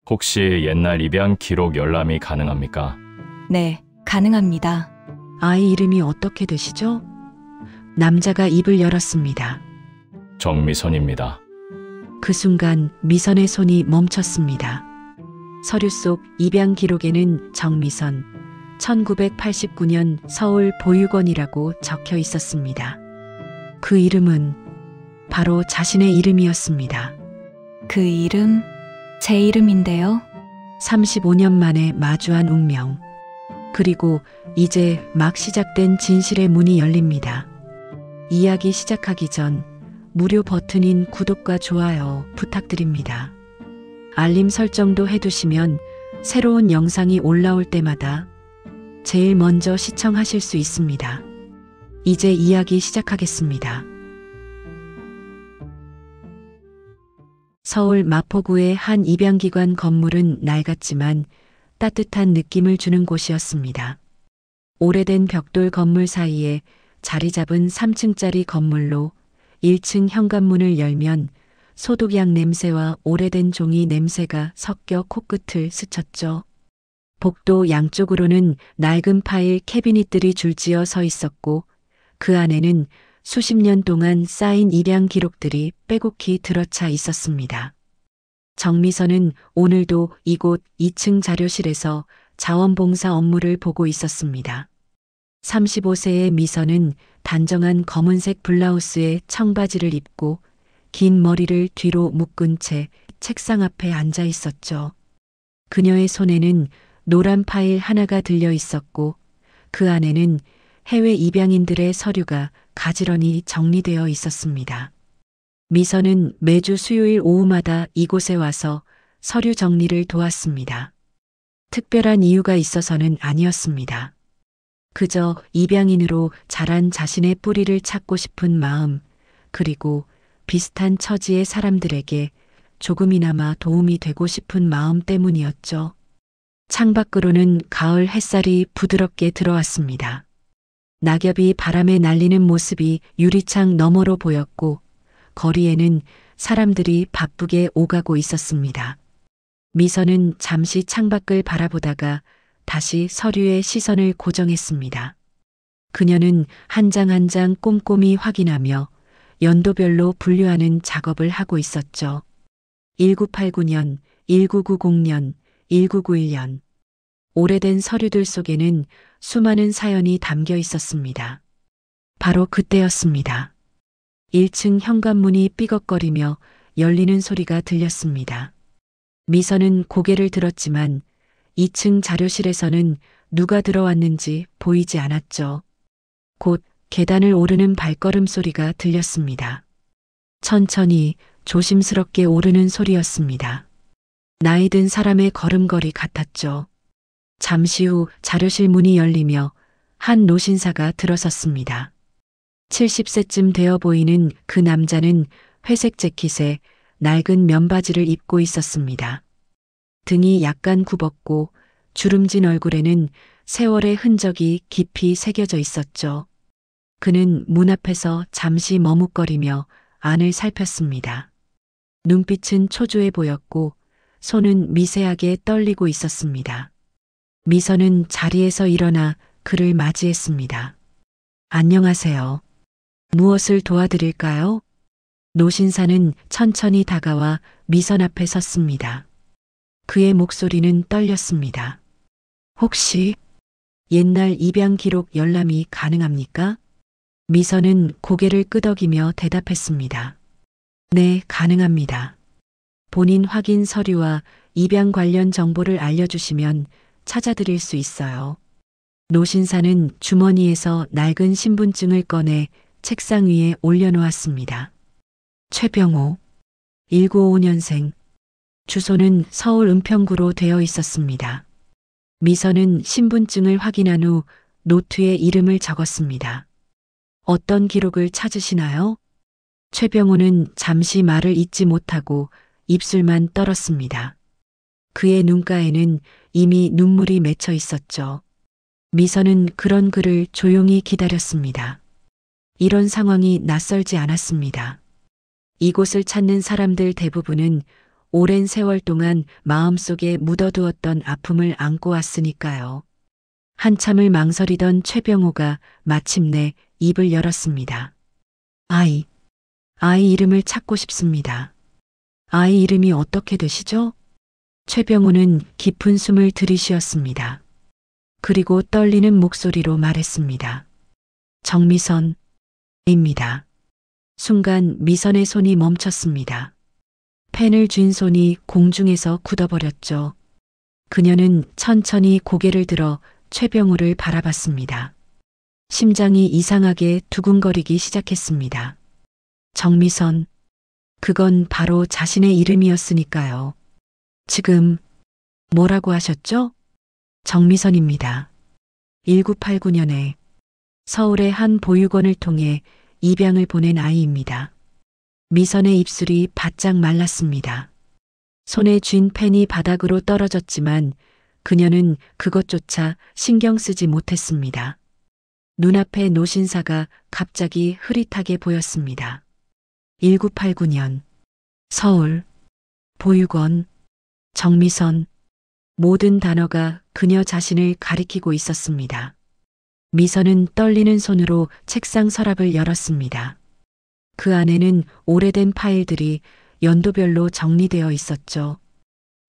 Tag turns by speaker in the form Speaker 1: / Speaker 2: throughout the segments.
Speaker 1: 혹시 옛날 입양 기록 열람이 가능합니까?
Speaker 2: 네, 가능합니다.
Speaker 3: 아이 이름이 어떻게 되시죠? 남자가 입을 열었습니다.
Speaker 1: 정미선입니다.
Speaker 3: 그 순간 미선의 손이 멈췄습니다. 서류 속 입양 기록에는 정미선, 1989년 서울 보육원이라고 적혀 있었습니다. 그 이름은 바로 자신의 이름이었습니다.
Speaker 2: 그 이름, 제 이름인데요.
Speaker 3: 35년 만에 마주한 운명. 그리고 이제 막 시작된 진실의 문이 열립니다. 이야기 시작하기 전 무료 버튼인 구독과 좋아요 부탁드립니다. 알림 설정도 해두시면 새로운 영상이 올라올 때마다 제일 먼저 시청하실 수 있습니다. 이제 이야기 시작하겠습니다. 서울 마포구의 한 입양기관 건물은 낡았지만 따뜻한 느낌을 주는 곳이었습니다. 오래된 벽돌 건물 사이에 자리 잡은 3층짜리 건물로 1층 현관문을 열면 소독약 냄새와 오래된 종이 냄새가 섞여 코끝을 스쳤죠. 복도 양쪽으로는 낡은 파일 캐비닛들이 줄지어 서 있었고 그 안에는 수십 년 동안 쌓인 입양 기록들이 빼곡히 들어차 있었습니다. 정미선은 오늘도 이곳 2층 자료실에서 자원봉사 업무를 보고 있었습니다. 35세의 미선은 단정한 검은색 블라우스에 청바지를 입고 긴 머리를 뒤로 묶은 채 책상 앞에 앉아 있었죠. 그녀의 손에는 노란 파일 하나가 들려 있었고 그 안에는 해외 입양인들의 서류가 가지런히 정리되어 있었습니다. 미선은 매주 수요일 오후마다 이곳에 와서 서류 정리를 도왔습니다. 특별한 이유가 있어서는 아니었습니다. 그저 입양인으로 자란 자신의 뿌리를 찾고 싶은 마음, 그리고 비슷한 처지의 사람들에게 조금이나마 도움이 되고 싶은 마음 때문이었죠. 창밖으로는 가을 햇살이 부드럽게 들어왔습니다. 낙엽이 바람에 날리는 모습이 유리창 너머로 보였고 거리에는 사람들이 바쁘게 오가고 있었습니다. 미선은 잠시 창밖을 바라보다가 다시 서류에 시선을 고정했습니다. 그녀는 한 장 한 장 꼼꼼히 확인하며 연도별로 분류하는 작업을 하고 있었죠. 1989년, 1990년, 1991년. 오래된 서류들 속에는 수많은 사연이 담겨 있었습니다. 바로 그때였습니다. 1층 현관문이 삐걱거리며 열리는 소리가 들렸습니다. 미선은 고개를 들었지만 2층 자료실에서는 누가 들어왔는지 보이지 않았죠. 곧 계단을 오르는 발걸음 소리가 들렸습니다. 천천히 조심스럽게 오르는 소리였습니다. 나이 든 사람의 걸음걸이 같았죠. 잠시 후 자료실 문이 열리며 한 노신사가 들어섰습니다. 70세쯤 되어 보이는 그 남자는 회색 재킷에 낡은 면바지를 입고 있었습니다. 등이 약간 굽었고 주름진 얼굴에는 세월의 흔적이 깊이 새겨져 있었죠. 그는 문 앞에서 잠시 머뭇거리며 안을 살폈습니다. 눈빛은 초조해 보였고 손은 미세하게 떨리고 있었습니다. 미선은 자리에서 일어나 그를 맞이했습니다. 안녕하세요. 무엇을 도와드릴까요? 노신사는 천천히 다가와 미선 앞에 섰습니다. 그의 목소리는 떨렸습니다. 혹시 옛날 입양 기록 열람이 가능합니까? 미선은 고개를 끄덕이며 대답했습니다. 네, 가능합니다. 본인 확인 서류와 입양 관련 정보를 알려주시면 찾아드릴 수 있어요. 노신사는 주머니에서 낡은 신분증을 꺼내 책상 위에 올려놓았습니다. 최병호, 1955년생. 주소는 서울 은평구로 되어 있었습니다. 미선은 신분증을 확인한 후 노트에 이름을 적었습니다. 어떤 기록을 찾으시나요? 최병호는 잠시 말을 잇지 못하고 입술만 떨었습니다. 그의 눈가에는 이미 눈물이 맺혀 있었죠. 미선은 그런 그를 조용히 기다렸습니다. 이런 상황이 낯설지 않았습니다. 이곳을 찾는 사람들 대부분은 오랜 세월 동안 마음속에 묻어두었던 아픔을 안고 왔으니까요. 한참을 망설이던 최병호가 마침내 입을 열었습니다. 아이 이름을 찾고 싶습니다. 아이 이름이 어떻게 되시죠? 최병호는 깊은 숨을 들이쉬었습니다. 그리고 떨리는 목소리로 말했습니다. 정미선입니다. 순간 미선의 손이 멈췄습니다. 펜을 쥔 손이 공중에서 굳어버렸죠. 그녀는 천천히 고개를 들어 최병호를 바라봤습니다. 심장이 이상하게 두근거리기 시작했습니다. 정미선, 그건 바로 자신의 이름이었으니까요. 지금 뭐라고 하셨죠? 정미선입니다. 1989년에 서울의 한 보육원을 통해 입양을 보낸 아이입니다. 미선의 입술이 바짝 말랐습니다. 손에 쥔 펜이 바닥으로 떨어졌지만 그녀는 그것조차 신경 쓰지 못했습니다. 눈앞에 노신사가 갑자기 흐릿하게 보였습니다. 1989년 서울 보육원 정미선, 모든 단어가 그녀 자신을 가리키고 있었습니다. 미선은 떨리는 손으로 책상 서랍을 열었습니다. 그 안에는 오래된 파일들이 연도별로 정리되어 있었죠.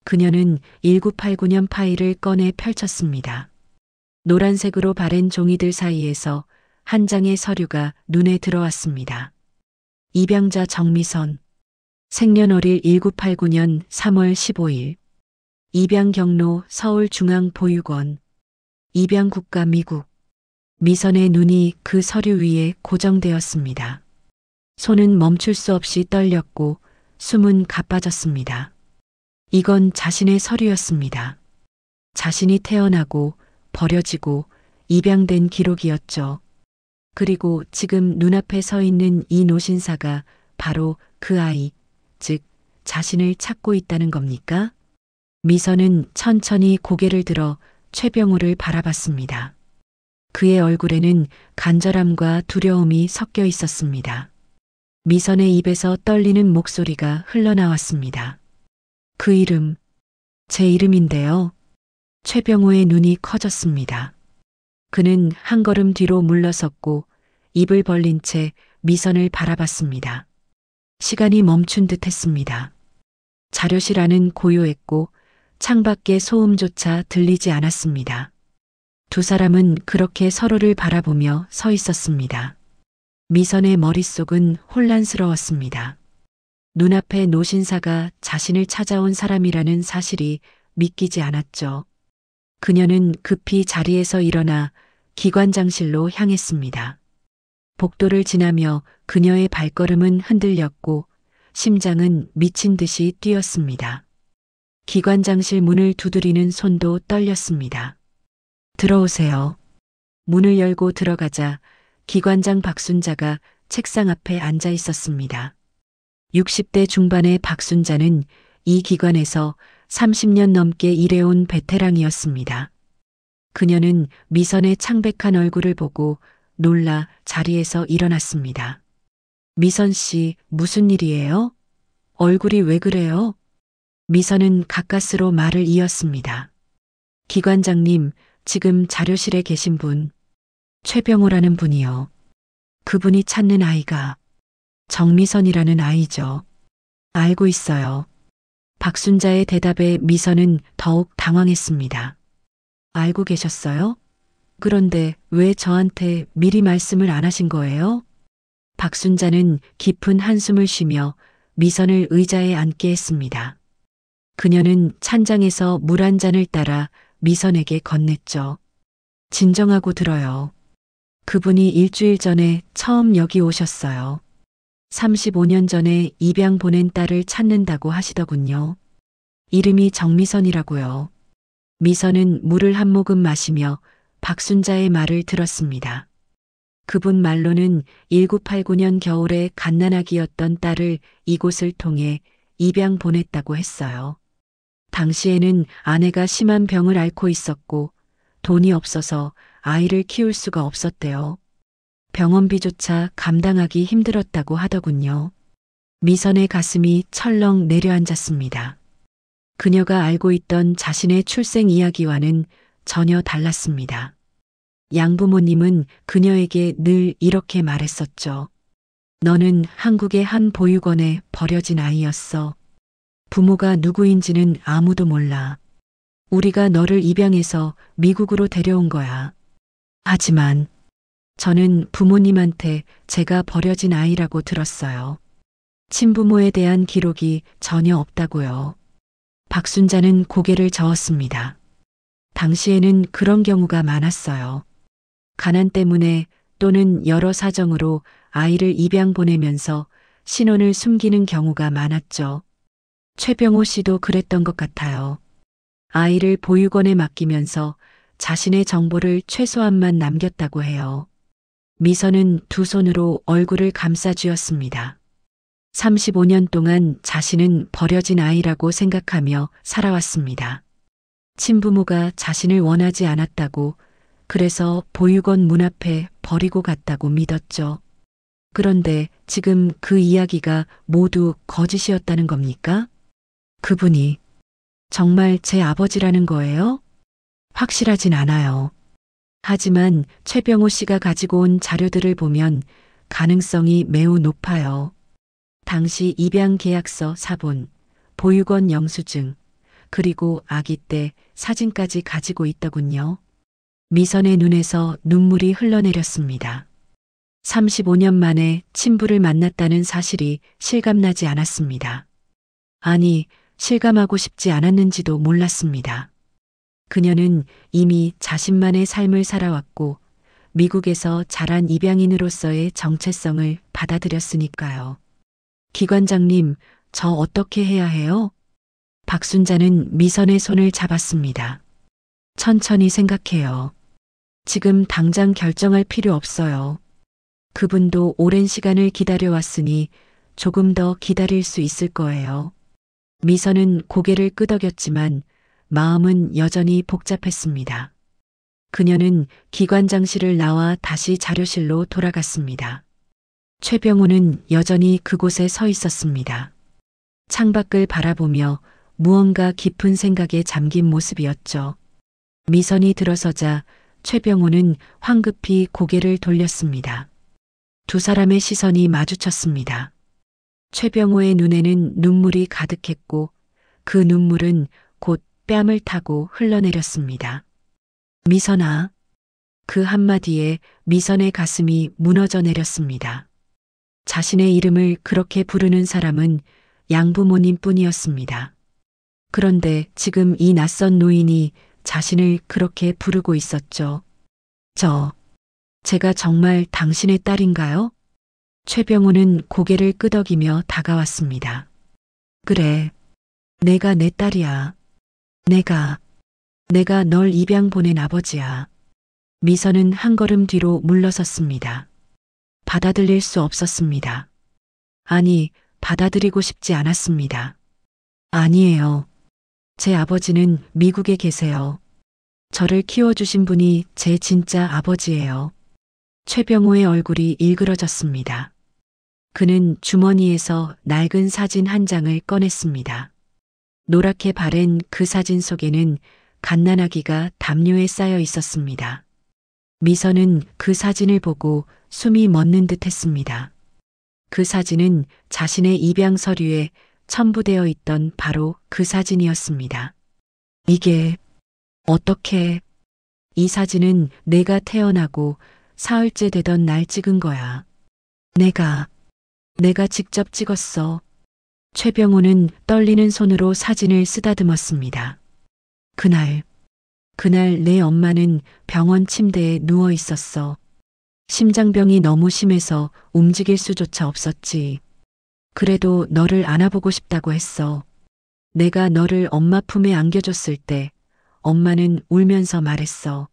Speaker 3: 그녀는 1989년 파일을 꺼내 펼쳤습니다. 노란색으로 바랜 종이들 사이에서 한 장의 서류가 눈에 들어왔습니다. 입양자 정미선, 생년월일 1989년 3월 15일, 입양 경로 서울중앙보육원, 입양 국가 미국. 미선의 눈이 그 서류 위에 고정되었습니다. 손은 멈출 수 없이 떨렸고 숨은 가빠졌습니다. 이건 자신의 서류였습니다. 자신이 태어나고 버려지고 입양된 기록이었죠. 그리고 지금 눈앞에 서 있는 이 노신사가 바로 그 아이, 즉 자신을 찾고 있다는 겁니까? 미선은 천천히 고개를 들어 최병호를 바라봤습니다. 그의 얼굴에는 간절함과 두려움이 섞여 있었습니다. 미선의 입에서 떨리는 목소리가 흘러나왔습니다. 그 이름, 제 이름인데요. 최병호의 눈이 커졌습니다. 그는 한 걸음 뒤로 물러섰고 입을 벌린 채 미선을 바라봤습니다. 시간이 멈춘 듯 했습니다. 자료실 안은 고요했고 창밖의 소음조차 들리지 않았습니다. 두 사람은 그렇게 서로를 바라보며 서 있었습니다. 미선의 머릿속은 혼란스러웠습니다. 눈앞에 노신사가 자신을 찾아온 사람이라는 사실이 믿기지 않았죠. 그녀는 급히 자리에서 일어나 기관장실로 향했습니다. 복도를 지나며 그녀의 발걸음은 흔들렸고 심장은 미친 듯이 뛰었습니다. 기관장실 문을 두드리는 손도 떨렸습니다. 들어오세요. 문을 열고 들어가자 기관장 박순자가 책상 앞에 앉아 있었습니다. 60대 중반의 박순자는 이 기관에서 30년 넘게 일해온 베테랑이었습니다. 그녀는 미선의 창백한 얼굴을 보고 놀라 자리에서 일어났습니다. 미선 씨, 무슨 일이에요? 얼굴이 왜 그래요? 미선은 가까스로 말을 이었습니다. 기관장님, 지금 자료실에 계신 분, 최병호라는 분이요. 그분이 찾는 아이가 정미선이라는 아이죠. 알고 있어요. 박순자의 대답에 미선은 더욱 당황했습니다. 알고 계셨어요? 그런데 왜 저한테 미리 말씀을 안 하신 거예요? 박순자는 깊은 한숨을 쉬며 미선을 의자에 앉게 했습니다. 그녀는 찬장에서 물 한 잔을 따라 미선에게 건넸죠. 진정하고 들어요. 그분이 일주일 전에 처음 여기 오셨어요. 35년 전에 입양 보낸 딸을 찾는다고 하시더군요. 이름이 정미선이라고요. 미선은 물을 한 모금 마시며 박순자의 말을 들었습니다. 그분 말로는 1989년 겨울에 갓난아기였던 딸을 이곳을 통해 입양 보냈다고 했어요. 당시에는 아내가 심한 병을 앓고 있었고 돈이 없어서 아이를 키울 수가 없었대요. 병원비조차 감당하기 힘들었다고 하더군요. 미선의 가슴이 철렁 내려앉았습니다. 그녀가 알고 있던 자신의 출생 이야기와는 전혀 달랐습니다. 양부모님은 그녀에게 늘 이렇게 말했었죠. 너는 한국의 한 보육원에 버려진 아이였어. 부모가 누구인지는 아무도 몰라. 우리가 너를 입양해서 미국으로 데려온 거야. 하지만 저는 부모님한테 제가 버려진 아이라고 들었어요. 친부모에 대한 기록이 전혀 없다고요. 박순자는 고개를 저었습니다. 당시에는 그런 경우가 많았어요. 가난 때문에 또는 여러 사정으로 아이를 입양 보내면서 신원을 숨기는 경우가 많았죠. 최병호 씨도 그랬던 것 같아요. 아이를 보육원에 맡기면서 자신의 정보를 최소한만 남겼다고 해요. 미선은 두 손으로 얼굴을 감싸 쥐었습니다. 35년 동안 자신은 버려진 아이라고 생각하며 살아왔습니다. 친부모가 자신을 원하지 않았다고, 그래서 보육원 문 앞에 버리고 갔다고 믿었죠. 그런데 지금 그 이야기가 모두 거짓이었다는 겁니까? 그분이 정말 제 아버지라는 거예요? 확실하진 않아요. 하지만 최병호 씨가 가지고 온 자료들을 보면 가능성이 매우 높아요. 당시 입양 계약서 사본, 보육원 영수증, 그리고 아기 때 사진까지 가지고 있더군요. 미선의 눈에서 눈물이 흘러내렸습니다. 35년 만에 친부를 만났다는 사실이 실감나지 않았습니다. 아니, 실감하고 싶지 않았는지도 몰랐습니다. 그녀는 이미 자신만의 삶을 살아왔고 미국에서 자란 입양인으로서의 정체성을 받아들였으니까요. 기관장님, 저 어떻게 해야 해요? 박순자는 미선의 손을 잡았습니다. 천천히 생각해요. 지금 당장 결정할 필요 없어요. 그분도 오랜 시간을 기다려왔으니 조금 더 기다릴 수 있을 거예요. 미선은 고개를 끄덕였지만 마음은 여전히 복잡했습니다. 그녀는 기관장실을 나와 다시 자료실로 돌아갔습니다. 최병호는 여전히 그곳에 서 있었습니다. 창밖을 바라보며 무언가 깊은 생각에 잠긴 모습이었죠. 미선이 들어서자 최병호는 황급히 고개를 돌렸습니다. 두 사람의 시선이 마주쳤습니다. 최병호의 눈에는 눈물이 가득했고 그 눈물은 곧 뺨을 타고 흘러내렸습니다. 미선아. 그 한마디에 미선의 가슴이 무너져 내렸습니다. 자신의 이름을 그렇게 부르는 사람은 양부모님 뿐이었습니다. 그런데 지금 이 낯선 노인이 자신을 그렇게 부르고 있었죠. 제가 정말 당신의 딸인가요? 최병호는 고개를 끄덕이며 다가왔습니다. 그래, 내가 내 딸이야. 내가 널 입양 보낸 아버지야. 미선은 한 걸음 뒤로 물러섰습니다. 받아들일 수 없었습니다. 아니, 받아들이고 싶지 않았습니다. 아니에요. 제 아버지는 미국에 계세요. 저를 키워주신 분이 제 진짜 아버지예요. 최병호의 얼굴이 일그러졌습니다. 그는 주머니에서 낡은 사진 한 장을 꺼냈습니다. 노랗게 바랜 그 사진 속에는 갓난아기가 담요에 쌓여 있었습니다. 미선은 그 사진을 보고 숨이 멎는 듯 했습니다. 그 사진은 자신의 입양 서류에 첨부되어 있던 바로 그 사진이었습니다. 이게 어떻게? 이 사진은 내가 태어나고 사흘째 되던 날 찍은 거야. 내가 직접 찍었어. 최병호는 떨리는 손으로 사진을 쓰다듬었습니다. 그날 내 엄마는 병원 침대에 누워 있었어. 심장병이 너무 심해서 움직일 수조차 없었지. 그래도 너를 안아보고 싶다고 했어. 내가 너를 엄마 품에 안겨줬을 때 엄마는 울면서 말했어.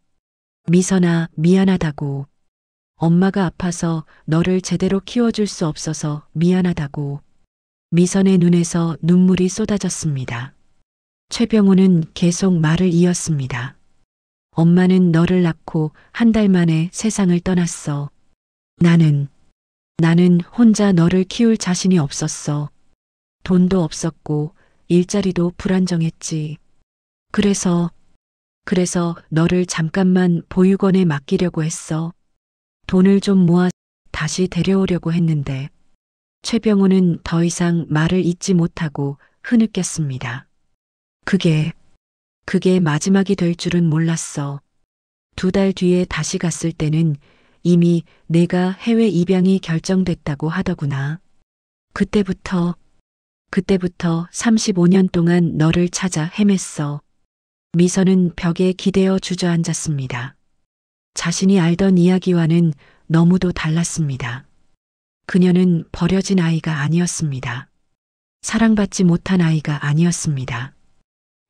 Speaker 3: 미선아, 미안하다고. 엄마가 아파서 너를 제대로 키워줄 수 없어서 미안하다고. 미선의 눈에서 눈물이 쏟아졌습니다. 최병호는 계속 말을 이었습니다. 엄마는 너를 낳고 한 달 만에 세상을 떠났어. 나는 나는 혼자 너를 키울 자신이 없었어. 돈도 없었고 일자리도 불안정했지. 그래서 너를 잠깐만 보육원에 맡기려고 했어. 돈을 좀 모아 다시 데려오려고 했는데 최병호는 더 이상 말을 잇지 못하고 흐느꼈습니다. 그게 마지막이 될 줄은 몰랐어. 2달 뒤에 다시 갔을 때는 이미 내가 해외 입양이 결정됐다고 하더구나. 그때부터 35년 동안 너를 찾아 헤맸어. 미선은 벽에 기대어 주저앉았습니다. 자신이 알던 이야기와는 너무도 달랐습니다. 그녀는 버려진 아이가 아니었습니다. 사랑받지 못한 아이가 아니었습니다.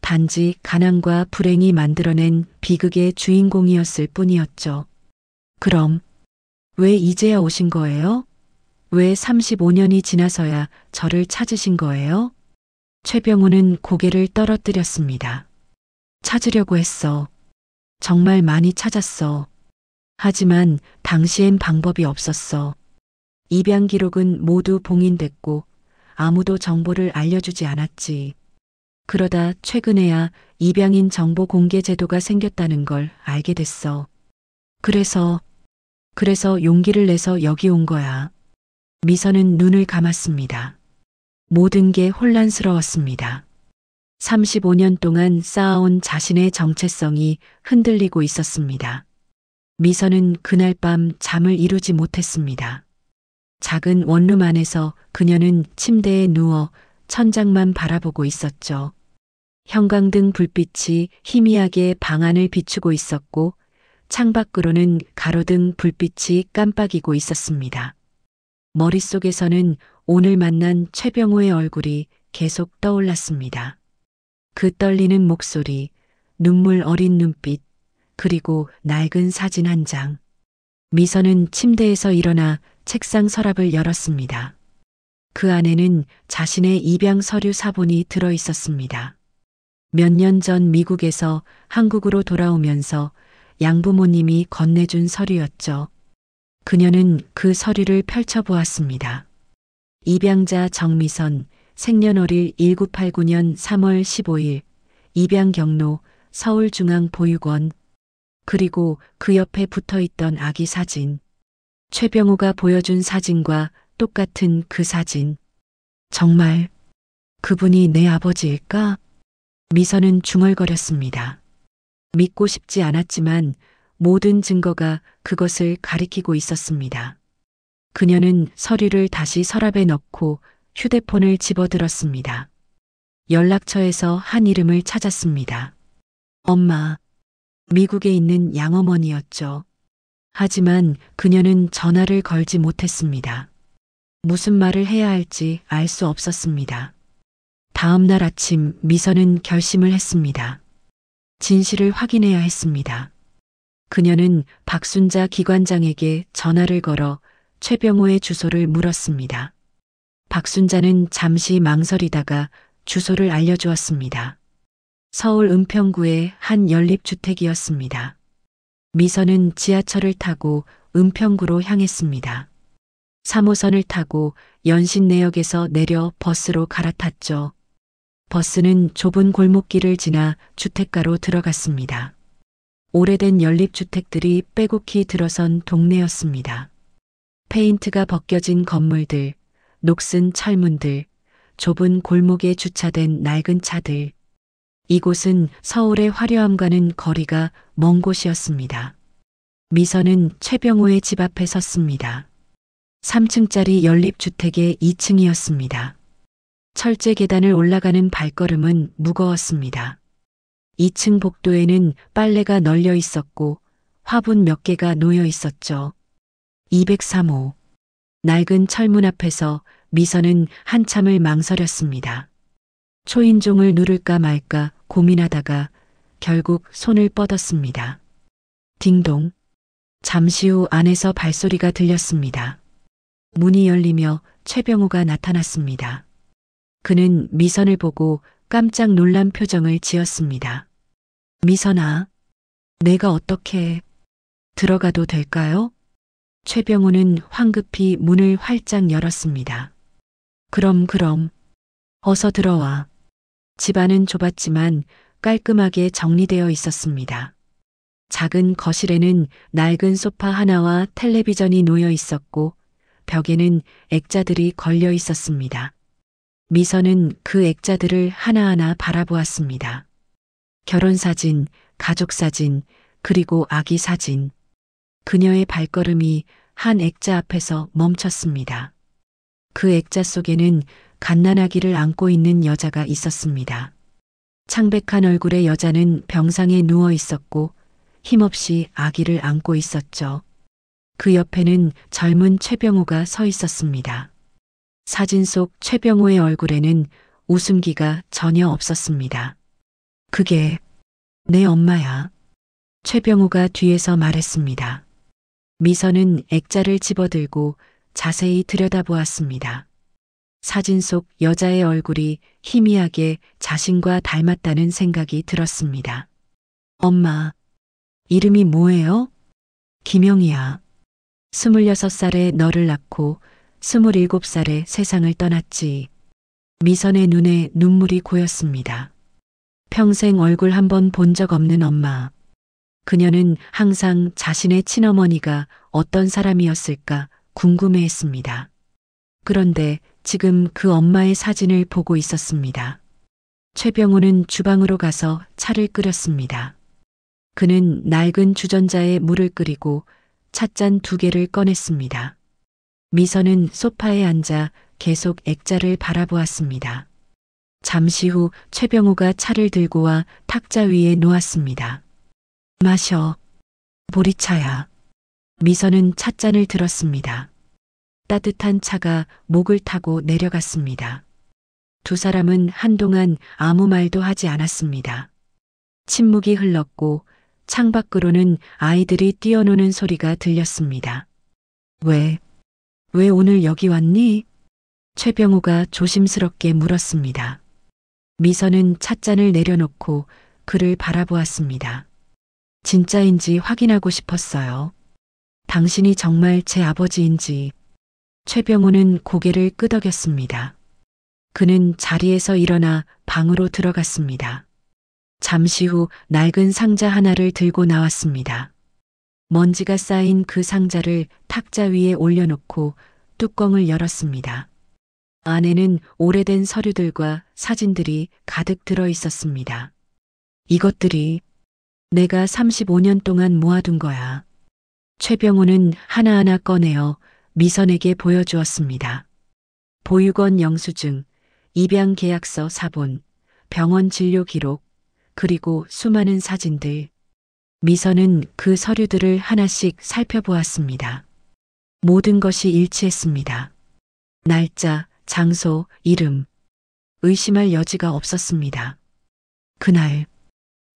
Speaker 3: 단지 가난과 불행이 만들어낸 비극의 주인공이었을 뿐이었죠. 그럼 왜 이제야 오신 거예요? 왜 35년이 지나서야 저를 찾으신 거예요? 최병우는 고개를 떨어뜨렸습니다. 찾으려고 했어. 정말 많이 찾았어. 하지만 당시엔 방법이 없었어. 입양 기록은 모두 봉인됐고 아무도 정보를 알려주지 않았지. 그러다 최근에야 입양인 정보 공개 제도가 생겼다는 걸 알게 됐어. 그래서 용기를 내서 여기 온 거야. 미선은 눈을 감았습니다. 모든 게 혼란스러웠습니다. 35년 동안 쌓아온 자신의 정체성이 흔들리고 있었습니다. 미선은 그날 밤 잠을 이루지 못했습니다. 작은 원룸 안에서 그녀는 침대에 누워 천장만 바라보고 있었죠. 형광등 불빛이 희미하게 방 안을 비추고 있었고 창밖으로는 가로등 불빛이 깜빡이고 있었습니다. 머릿속에서는 오늘 만난 최병호의 얼굴이 계속 떠올랐습니다. 그 떨리는 목소리, 눈물 어린 눈빛, 그리고 낡은 사진 한 장. 미선은 침대에서 일어나 책상 서랍을 열었습니다. 그 안에는 자신의 입양 서류 사본이 들어 있었습니다. 몇 년 전 미국에서 한국으로 돌아오면서 양부모님이 건네준 서류였죠. 그녀는 그 서류를 펼쳐보았습니다. 입양자 정미선, 생년월일 1989년 3월 15일, 입양 경로 서울중앙보육원, 그리고 그 옆에 붙어있던 아기 사진. 최병호가 보여준 사진과 똑같은 그 사진. 정말 그분이 내 아버지일까? 미선은 중얼거렸습니다. 믿고 싶지 않았지만 모든 증거가 그것을 가리키고 있었습니다. 그녀는 서류를 다시 서랍에 넣고 휴대폰을 집어들었습니다. 연락처에서 한 이름을 찾았습니다. 엄마. 미국에 있는 양어머니였죠. 하지만 그녀는 전화를 걸지 못했습니다. 무슨 말을 해야 할지 알 수 없었습니다. 다음 날 아침 미선은 결심을 했습니다. 진실을 확인해야 했습니다. 그녀는 박순자 기관장에게 전화를 걸어 최병호의 주소를 물었습니다. 박순자는 잠시 망설이다가 주소를 알려주었습니다. 서울 은평구의 한 연립주택이었습니다. 미선은 지하철을 타고 은평구로 향했습니다. 3호선을 타고 연신내역에서 내려 버스로 갈아탔죠. 버스는 좁은 골목길을 지나 주택가로 들어갔습니다. 오래된 연립주택들이 빼곡히 들어선 동네였습니다. 페인트가 벗겨진 건물들, 녹슨 철문들, 좁은 골목에 주차된 낡은 차들. 이곳은 서울의 화려함과는 거리가 먼 곳이었습니다. 미선은 최병호의 집 앞에 섰습니다. 3층짜리 연립주택의 2층이었습니다. 철제 계단을 올라가는 발걸음은 무거웠습니다. 2층 복도에는 빨래가 널려 있었고 화분 몇 개가 놓여 있었죠. 203호. 낡은 철문 앞에서 미선은 한참을 망설였습니다. 초인종을 누를까 말까 고민하다가 결국 손을 뻗었습니다. 딩동. 잠시 후 안에서 발소리가 들렸습니다. 문이 열리며 최병호가 나타났습니다. 그는 미선을 보고 깜짝 놀란 표정을 지었습니다. 미선아, 내가 어떻게 들어가도 될까요? 최병우는 황급히 문을 활짝 열었습니다. 그럼, 어서 들어와. 집안은 좁았지만 깔끔하게 정리되어 있었습니다. 작은 거실에는 낡은 소파 하나와 텔레비전이 놓여 있었고 벽에는 액자들이 걸려 있었습니다. 미선은 그 액자들을 하나하나 바라보았습니다. 결혼사진, 가족사진, 그리고 아기 사진. 그녀의 발걸음이 한 액자 앞에서 멈췄습니다. 그 액자 속에는 갓난아기를 안고 있는 여자가 있었습니다. 창백한 얼굴의 여자는 병상에 누워 있었고 힘없이 아기를 안고 있었죠. 그 옆에는 젊은 최병우가 서 있었습니다. 사진 속 최병우의 얼굴에는 웃음기가 전혀 없었습니다. 그게 내 엄마야. 최병우가 뒤에서 말했습니다. 미선은 액자를 집어들고 자세히 들여다보았습니다. 사진 속 여자의 얼굴이 희미하게 자신과 닮았다는 생각이 들었습니다. 엄마, 이름이 뭐예요? 김영희야. 26살에 너를 낳고 27살에 세상을 떠났지. 미선의 눈에 눈물이 고였습니다. 평생 얼굴 한 번 본 적 없는 엄마. 그녀는 항상 자신의 친어머니가 어떤 사람이었을까 궁금해했습니다. 그런데 지금 그 엄마의 사진을 보고 있었습니다. 최병우는 주방으로 가서 차를 끓였습니다. 그는 낡은 주전자에 물을 끓이고 찻잔 2개를 꺼냈습니다. 미선은 소파에 앉아 계속 액자를 바라보았습니다. 잠시 후 최병우가 차를 들고 와 탁자 위에 놓았습니다. 마셔. 보리차야. 미선은 찻잔을 들었습니다. 따뜻한 차가 목을 타고 내려갔습니다. 두 사람은 한동안 아무 말도 하지 않았습니다. 침묵이 흘렀고 창밖으로는 아이들이 뛰어노는 소리가 들렸습니다. 왜 오늘 여기 왔니? 최병우가 조심스럽게 물었습니다. 미선은 찻잔을 내려놓고 그를 바라보았습니다. 진짜인지 확인하고 싶었어요. 당신이 정말 제 아버지인지. 최병우는 고개를 끄덕였습니다. 그는 자리에서 일어나 방으로 들어갔습니다. 잠시 후 낡은 상자 하나를 들고 나왔습니다. 먼지가 쌓인 그 상자를 탁자 위에 올려놓고 뚜껑을 열었습니다. 안에는 오래된 서류들과 사진들이 가득 들어 있었습니다. 이것들이 내가 35년 동안 모아둔 거야. 최병우는 하나하나 꺼내어 미선에게 보여주었습니다. 보육원 영수증, 입양 계약서 사본, 병원 진료 기록, 그리고 수많은 사진들. 미선은 그 서류들을 하나씩 살펴보았습니다. 모든 것이 일치했습니다. 날짜, 장소, 이름. 의심할 여지가 없었습니다. 그날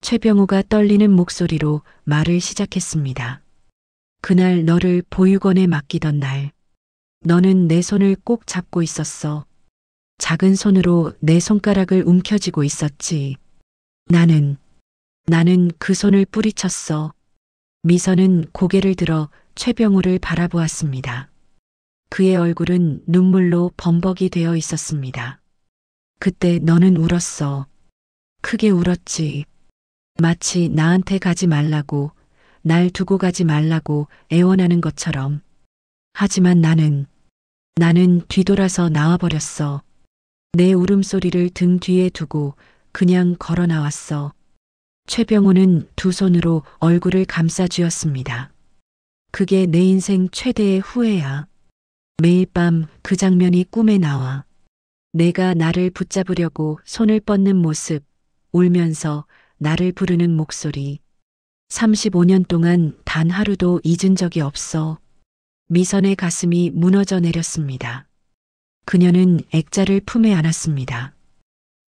Speaker 3: 최병우가 떨리는 목소리로 말을 시작했습니다. 그날 너를 보육원에 맡기던 날, 너는 내 손을 꼭 잡고 있었어. 작은 손으로 내 손가락을 움켜쥐고 있었지. 나는 그 손을 뿌리쳤어. 미선은 고개를 들어 최병우를 바라보았습니다. 그의 얼굴은 눈물로 범벅이 되어 있었습니다. 그때 너는 울었어. 크게 울었지. 마치 나한테 가지 말라고, 날 두고 가지 말라고 애원하는 것처럼. 하지만 나는 뒤돌아서 나와버렸어. 내 울음소리를 등 뒤에 두고 그냥 걸어 나왔어. 최병우는 두 손으로 얼굴을 감싸쥐었습니다. 그게 내 인생 최대의 후회야. 매일 밤 그 장면이 꿈에 나와. 내가 나를 붙잡으려고 손을 뻗는 모습, 울면서 나를 부르는 목소리. 35년 동안 단 하루도 잊은 적이 없어. 미선의 가슴이 무너져 내렸습니다. 그녀는 액자를 품에 안았습니다.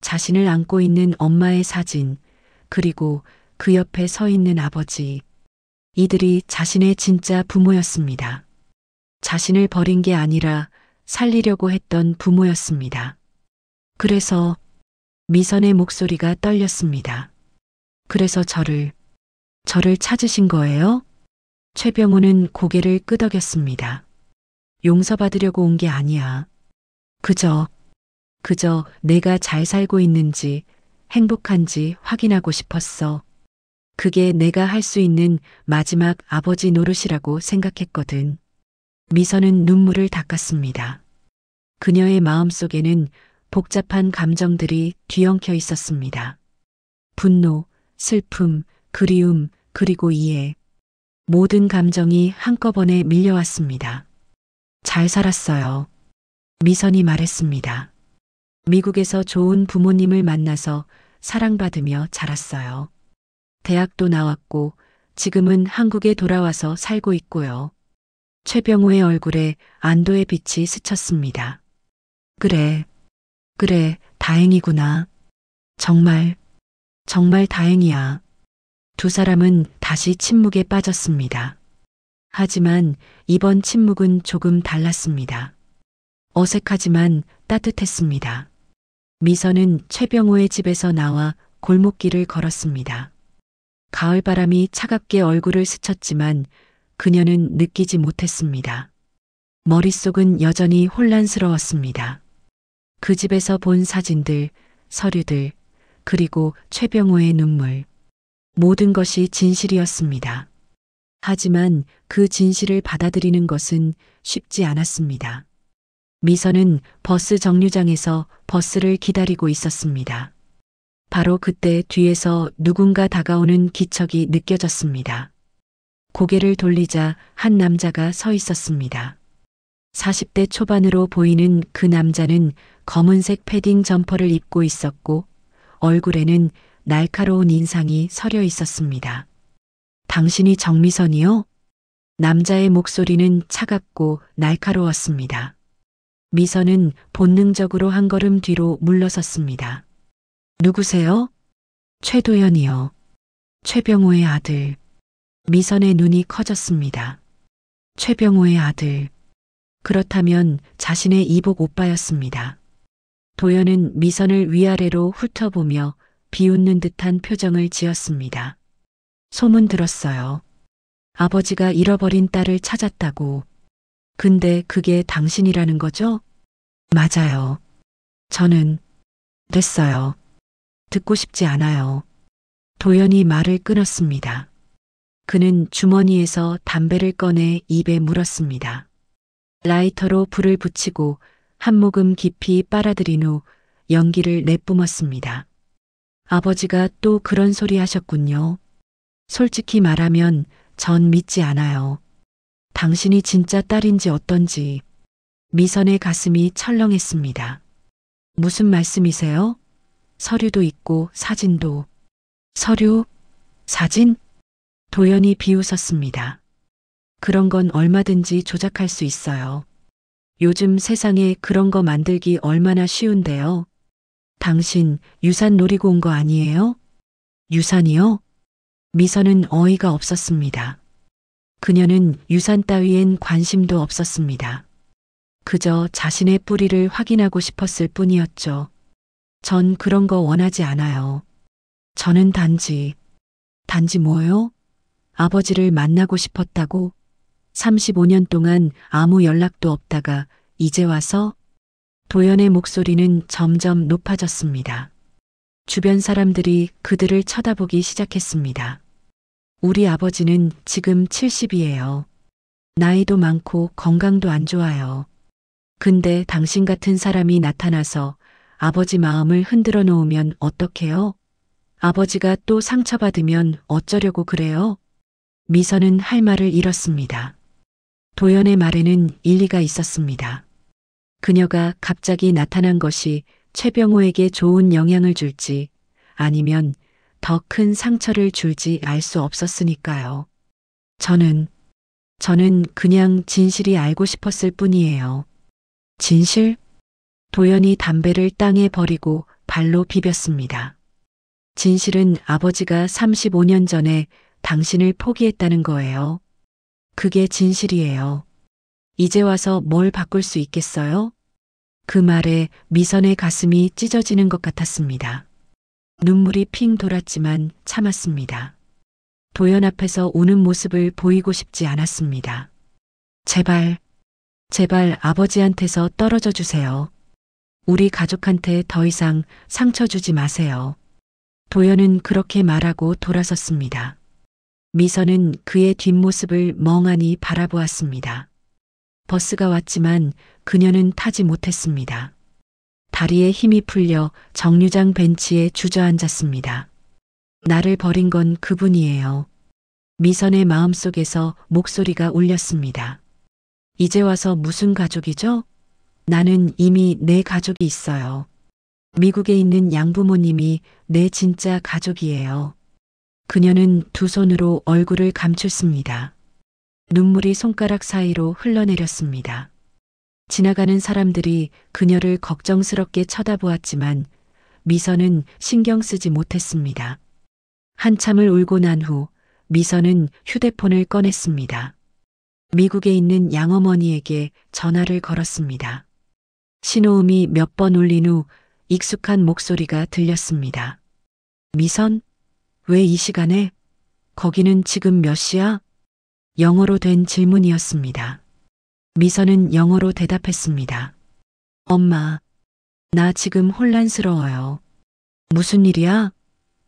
Speaker 3: 자신을 안고 있는 엄마의 사진, 그리고 그 옆에 서 있는 아버지. 이들이 자신의 진짜 부모였습니다. 자신을 버린 게 아니라 살리려고 했던 부모였습니다. 그래서 미선의 목소리가 떨렸습니다. 그래서 저를 찾으신 거예요? 최병호는 고개를 끄덕였습니다. 용서받으려고 온 게 아니야. 그저 내가 잘 살고 있는지, 행복한지 확인하고 싶었어. 그게 내가 할 수 있는 마지막 아버지 노릇이라고 생각했거든. 미선은 눈물을 닦았습니다. 그녀의 마음속에는 복잡한 감정들이 뒤엉켜 있었습니다. 분노, 슬픔, 그리움, 그리고 이해. 모든 감정이 한꺼번에 밀려왔습니다. 잘 살았어요. 미선이 말했습니다. 미국에서 좋은 부모님을 만나서 사랑받으며 자랐어요. 대학도 나왔고 지금은 한국에 돌아와서 살고 있고요. 최병호의 얼굴에 안도의 빛이 스쳤습니다. 그래, 다행이구나. 정말 다행이야. 두 사람은 다시 침묵에 빠졌습니다. 하지만 이번 침묵은 조금 달랐습니다. 어색하지만 따뜻했습니다. 미선은 최병호의 집에서 나와 골목길을 걸었습니다. 가을바람이 차갑게 얼굴을 스쳤지만 그녀는 느끼지 못했습니다. 머릿속은 여전히 혼란스러웠습니다. 그 집에서 본 사진들, 서류들, 그리고 최병호의 눈물. 모든 것이 진실이었습니다. 하지만 그 진실을 받아들이는 것은 쉽지 않았습니다. 미선은 버스 정류장에서 버스를 기다리고 있었습니다. 바로 그때 뒤에서 누군가 다가오는 기척이 느껴졌습니다. 고개를 돌리자 한 남자가 서 있었습니다. 40대 초반으로 보이는 그 남자는 검은색 패딩 점퍼를 입고 있었고 얼굴에는 날카로운 인상이 서려 있었습니다. 당신이 정미선이요? 남자의 목소리는 차갑고 날카로웠습니다. 미선은 본능적으로 한 걸음 뒤로 물러섰습니다. 누구세요? 최도연이요. 최병호의 아들. 미선의 눈이 커졌습니다. 최병호의 아들. 그렇다면 자신의 이복 오빠였습니다. 도연은 미선을 위아래로 훑어보며 비웃는 듯한 표정을 지었습니다. 소문 들었어요. 아버지가 잃어버린 딸을 찾았다고. 근데 그게 당신이라는 거죠? 맞아요. 저는 됐어요. 듣고 싶지 않아요. 도연이 말을 끊었습니다. 그는 주머니에서 담배를 꺼내 입에 물었습니다. 라이터로 불을 붙이고 한 모금 깊이 빨아들인 후 연기를 내뿜었습니다. 아버지가 또 그런 소리 하셨군요. 솔직히 말하면 전 믿지 않아요. 당신이 진짜 딸인지 어떤지. 미선의 가슴이 철렁했습니다. 무슨 말씀이세요? 서류도 있고 사진도. 서류? 사진? 도연이 비웃었습니다. 그런 건 얼마든지 조작할 수 있어요. 요즘 세상에 그런 거 만들기 얼마나 쉬운데요. 당신 유산 노리고 온 거 아니에요? 유산이요? 미선은 어이가 없었습니다. 그녀는 유산 따위엔 관심도 없었습니다. 그저 자신의 뿌리를 확인하고 싶었을 뿐이었죠. 전 그런 거 원하지 않아요. 저는 단지 뭐요? 아버지를 만나고 싶었다고? 35년 동안 아무 연락도 없다가 이제 와서? 도연의 목소리는 점점 높아졌습니다. 주변 사람들이 그들을 쳐다보기 시작했습니다. 우리 아버지는 지금 70이에요. 나이도 많고 건강도 안 좋아요. 근데 당신 같은 사람이 나타나서 아버지 마음을 흔들어 놓으면 어떡해요? 아버지가 또 상처받으면 어쩌려고 그래요? 미선은 할 말을 잃었습니다. 도연의 말에는 일리가 있었습니다. 그녀가 갑자기 나타난 것이 최병호에게 좋은 영향을 줄지 아니면 더 큰 상처를 줄지 알 수 없었으니까요. 저는 그냥 진실이 알고 싶었을 뿐이에요. 진실? 도연이 담배를 땅에 버리고 발로 비볐습니다. 진실은 아버지가 35년 전에 당신을 포기했다는 거예요. 그게 진실이에요. 이제 와서 뭘 바꿀 수 있겠어요? 그 말에 미선의 가슴이 찢어지는 것 같았습니다. 눈물이 핑 돌았지만 참았습니다. 도연 앞에서 우는 모습을 보이고 싶지 않았습니다. 제발, 제발 아버지한테서 떨어져 주세요. 우리 가족한테 더 이상 상처 주지 마세요. 도연은 그렇게 말하고 돌아섰습니다. 미선은 그의 뒷모습을 멍하니 바라보았습니다. 버스가 왔지만 그녀는 타지 못했습니다. 다리에 힘이 풀려 정류장 벤치에 주저앉았습니다. 나를 버린 건 그분이에요. 미선의 마음속에서 목소리가 울렸습니다. 이제 와서 무슨 가족이죠? 나는 이미 내 가족이 있어요. 미국에 있는 양부모님이 내 진짜 가족이에요. 그녀는 두 손으로 얼굴을 감췄습니다. 눈물이 손가락 사이로 흘러내렸습니다. 지나가는 사람들이 그녀를 걱정스럽게 쳐다보았지만 미선은 신경 쓰지 못했습니다. 한참을 울고 난 후 미선은 휴대폰을 꺼냈습니다. 미국에 있는 양어머니에게 전화를 걸었습니다. 신호음이 몇 번 울린 후 익숙한 목소리가 들렸습니다. 미선? 왜 이 시간에? 거기는 지금 몇 시야? 영어로 된 질문이었습니다. 미선은 영어로 대답했습니다. 엄마, 나 지금 혼란스러워요. 무슨 일이야?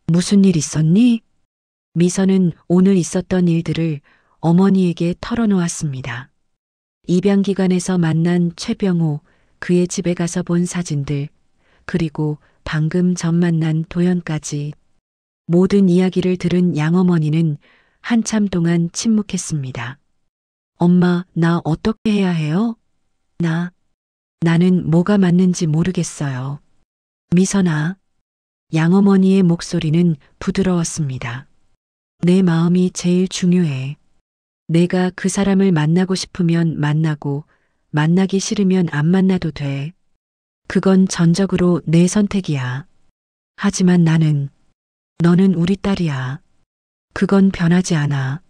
Speaker 3: 무슨 일 있었니? 미선은 오늘 있었던 일들을 어머니에게 털어놓았습니다. 입양기관에서 만난 최병호, 그의 집에 가서 본 사진들, 그리고 방금 전 만난 도연까지 모든 이야기를 들은 양어머니는 한참 동안 침묵했습니다. 엄마, 나 어떻게 해야 해요? 나는 뭐가 맞는지 모르겠어요. 미선아. 양어머니의 목소리는 부드러웠습니다. 내 마음이 제일 중요해. 내가 그 사람을 만나고 싶으면 만나고 만나기 싫으면 안 만나도 돼. 그건 전적으로 내 선택이야. 하지만 너는 우리 딸이야. 그건 변하지 않아.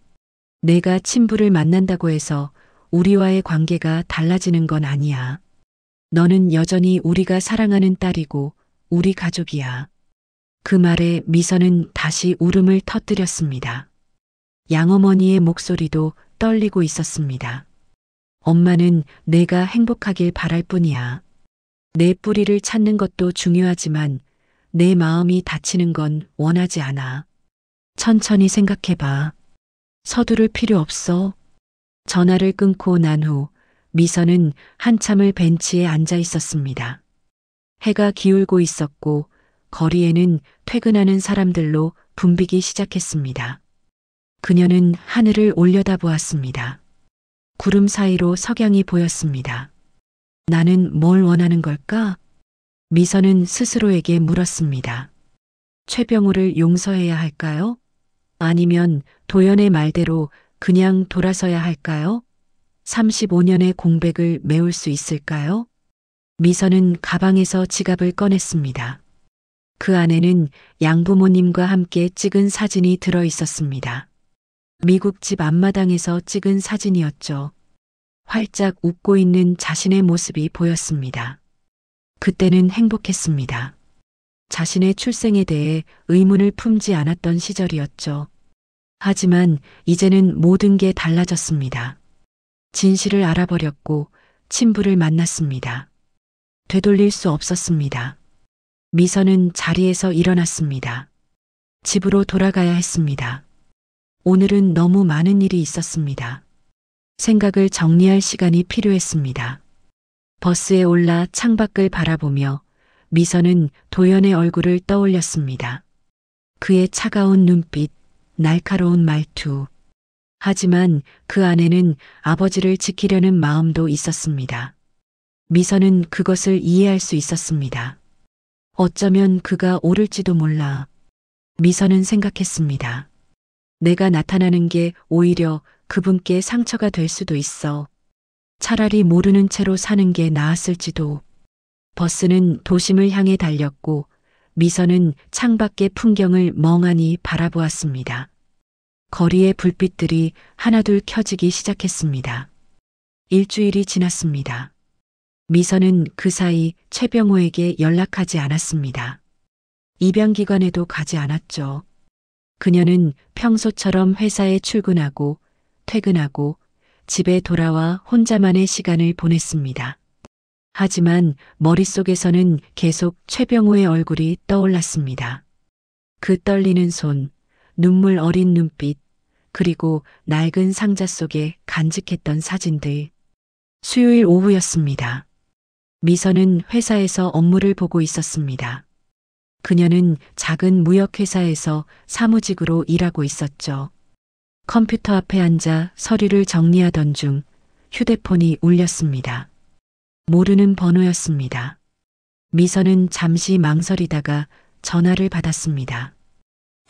Speaker 3: 내가 친부를 만난다고 해서 우리와의 관계가 달라지는 건 아니야. 너는 여전히 우리가 사랑하는 딸이고 우리 가족이야. 그 말에 미선은 다시 울음을 터뜨렸습니다. 양어머니의 목소리도 떨리고 있었습니다. 엄마는 내가 행복하길 바랄 뿐이야. 내 뿌리를 찾는 것도 중요하지만 내 마음이 다치는 건 원하지 않아. 천천히 생각해봐. 서두를 필요 없어. 전화를 끊고 난 후 미선은 한참을 벤치에 앉아 있었습니다. 해가 기울고 있었고 거리에는 퇴근하는 사람들로 붐비기 시작했습니다. 그녀는 하늘을 올려다보았습니다. 구름 사이로 석양이 보였습니다. 나는 뭘 원하는 걸까? 미선은 스스로에게 물었습니다. 최병호를 용서해야 할까요? 아니면 도연의 말대로 그냥 돌아서야 할까요? 35년의 공백을 메울 수 있을까요? 미선은 가방에서 지갑을 꺼냈습니다. 그 안에는 양부모님과 함께 찍은 사진이 들어 있었습니다. 미국 집 앞마당에서 찍은 사진이었죠. 활짝 웃고 있는 자신의 모습이 보였습니다. 그때는 행복했습니다. 자신의 출생에 대해 의문을 품지 않았던 시절이었죠. 하지만 이제는 모든 게 달라졌습니다. 진실을 알아버렸고 친부를 만났습니다. 되돌릴 수 없었습니다. 미선은 자리에서 일어났습니다. 집으로 돌아가야 했습니다. 오늘은 너무 많은 일이 있었습니다. 생각을 정리할 시간이 필요했습니다. 버스에 올라 창밖을 바라보며 미선은 도연의 얼굴을 떠올렸습니다. 그의 차가운 눈빛, 날카로운 말투. 하지만 그 안에는 아버지를 지키려는 마음도 있었습니다. 미선은 그것을 이해할 수 있었습니다. 어쩌면 그가 옳을지도 몰라. 미선은 생각했습니다. 내가 나타나는 게 오히려 그분께 상처가 될 수도 있어. 차라리 모르는 채로 사는 게 나았을지도. 버스는 도심을 향해 달렸고 미선은 창밖의 풍경을 멍하니 바라보았습니다. 거리의 불빛들이 하나둘 켜지기 시작했습니다. 일주일이 지났습니다. 미선은 그 사이 최병호에게 연락하지 않았습니다. 입양기관에도 가지 않았죠. 그녀는 평소처럼 회사에 출근하고 퇴근하고 집에 돌아와 혼자만의 시간을 보냈습니다. 하지만 머릿속에서는 계속 최병호의 얼굴이 떠올랐습니다. 그 떨리는 손, 눈물 어린 눈빛, 그리고 낡은 상자 속에 간직했던 사진들. 수요일 오후였습니다. 미선은 회사에서 업무를 보고 있었습니다. 그녀는 작은 무역회사에서 사무직으로 일하고 있었죠. 컴퓨터 앞에 앉아 서류를 정리하던 중 휴대폰이 울렸습니다. 모르는 번호였습니다. 미선은 잠시 망설이다가 전화를 받았습니다.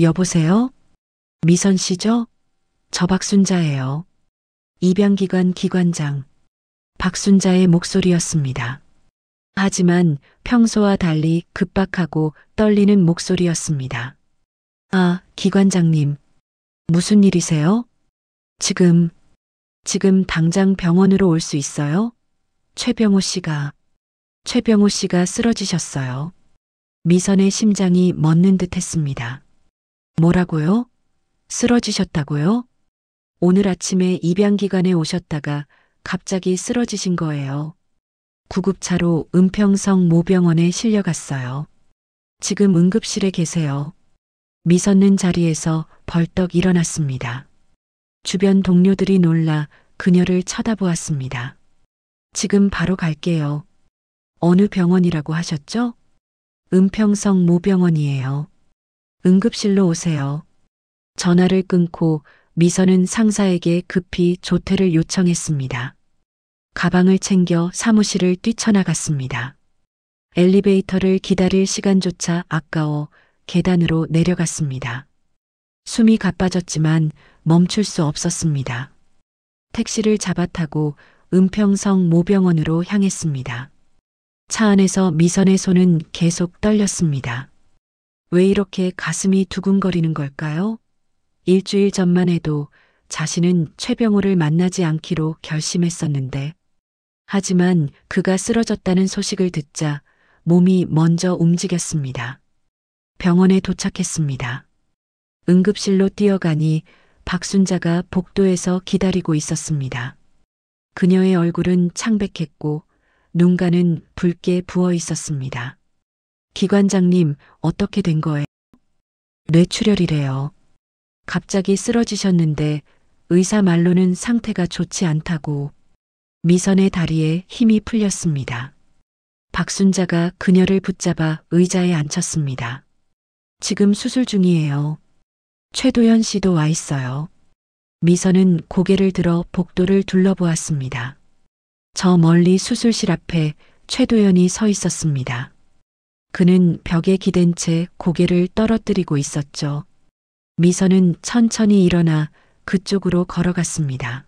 Speaker 3: 여보세요? 미선 씨죠? 저 박순자예요. 입양기관 기관장. 박순자의 목소리였습니다. 하지만 평소와 달리 급박하고 떨리는 목소리였습니다. 아, 기관장님. 무슨 일이세요? 지금 당장 병원으로 올 수 있어요? 최병호 씨가 쓰러지셨어요. 미선의 심장이 멎는 듯 했습니다. 뭐라고요? 쓰러지셨다고요? 오늘 아침에 입양기관에 오셨다가 갑자기 쓰러지신 거예요. 구급차로 은평성 모병원에 실려갔어요. 지금 응급실에 계세요. 미선는 자리에서 벌떡 일어났습니다. 주변 동료들이 놀라 그녀를 쳐다보았습니다. 지금 바로 갈게요. 어느 병원이라고 하셨죠? 은평성 모병원이에요. 응급실로 오세요. 전화를 끊고 미선은 상사에게 급히 조퇴를 요청했습니다. 가방을 챙겨 사무실을 뛰쳐나갔습니다. 엘리베이터를 기다릴 시간조차 아까워 계단으로 내려갔습니다. 숨이 가빠졌지만 멈출 수 없었습니다. 택시를 잡아타고 은평성 모병원으로 향했습니다. 차 안에서 미선의 손은 계속 떨렸습니다. 왜 이렇게 가슴이 두근거리는 걸까요? 일주일 전만 해도 자신은 최병호를 만나지 않기로 결심했었는데, 하지만 그가 쓰러졌다는 소식을 듣자 몸이 먼저 움직였습니다. 병원에 도착했습니다. 응급실로 뛰어가니 박순자가 복도에서 기다리고 있었습니다. 그녀의 얼굴은 창백했고 눈가는 붉게 부어 있었습니다. 기관장님, 어떻게 된 거예요? 뇌출혈이래요. 갑자기 쓰러지셨는데 의사 말로는 상태가 좋지 않다고. 미선의 다리에 힘이 풀렸습니다. 박순자가 그녀를 붙잡아 의자에 앉혔습니다. 지금 수술 중이에요. 최도연 씨도 와 있어요. 미선은 고개를 들어 복도를 둘러보았습니다. 저 멀리 수술실 앞에 최도연이 서 있었습니다. 그는 벽에 기댄 채 고개를 떨어뜨리고 있었죠. 미선은 천천히 일어나 그쪽으로 걸어갔습니다.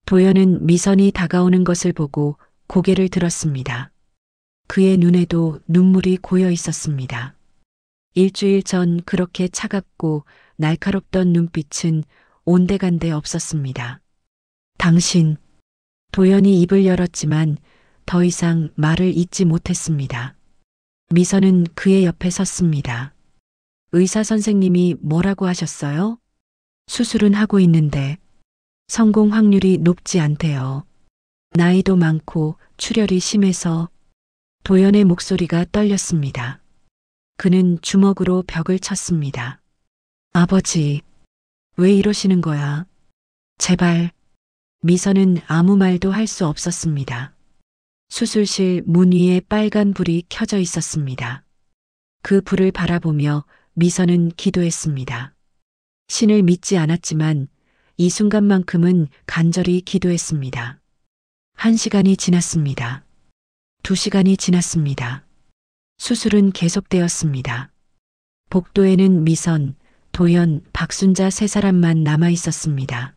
Speaker 3: 도연은 미선이 다가오는 것을 보고 고개를 들었습니다. 그의 눈에도 눈물이 고여 있었습니다. 일주일 전 그렇게 차갑고 날카롭던 눈빛은 온데간데 없었습니다. 당신, 도연이 입을 열었지만 더 이상 말을 잇지 못했습니다. 미선은 그의 옆에 섰습니다. 의사 선생님이 뭐라고 하셨어요? 수술은 하고 있는데 성공 확률이 높지 않대요. 나이도 많고 출혈이 심해서. 도연의 목소리가 떨렸습니다. 그는 주먹으로 벽을 쳤습니다. 아버지, 왜 이러시는 거야? 제발. 미선은 아무 말도 할 수 없었습니다. 수술실 문 위에 빨간 불이 켜져 있었습니다. 그 불을 바라보며 미선은 기도했습니다. 신을 믿지 않았지만 이 순간만큼은 간절히 기도했습니다. 1시간이 지났습니다. 2시간이 지났습니다. 수술은 계속되었습니다. 복도에는 미선, 도연, 박순자 3사람만 남아 있었습니다.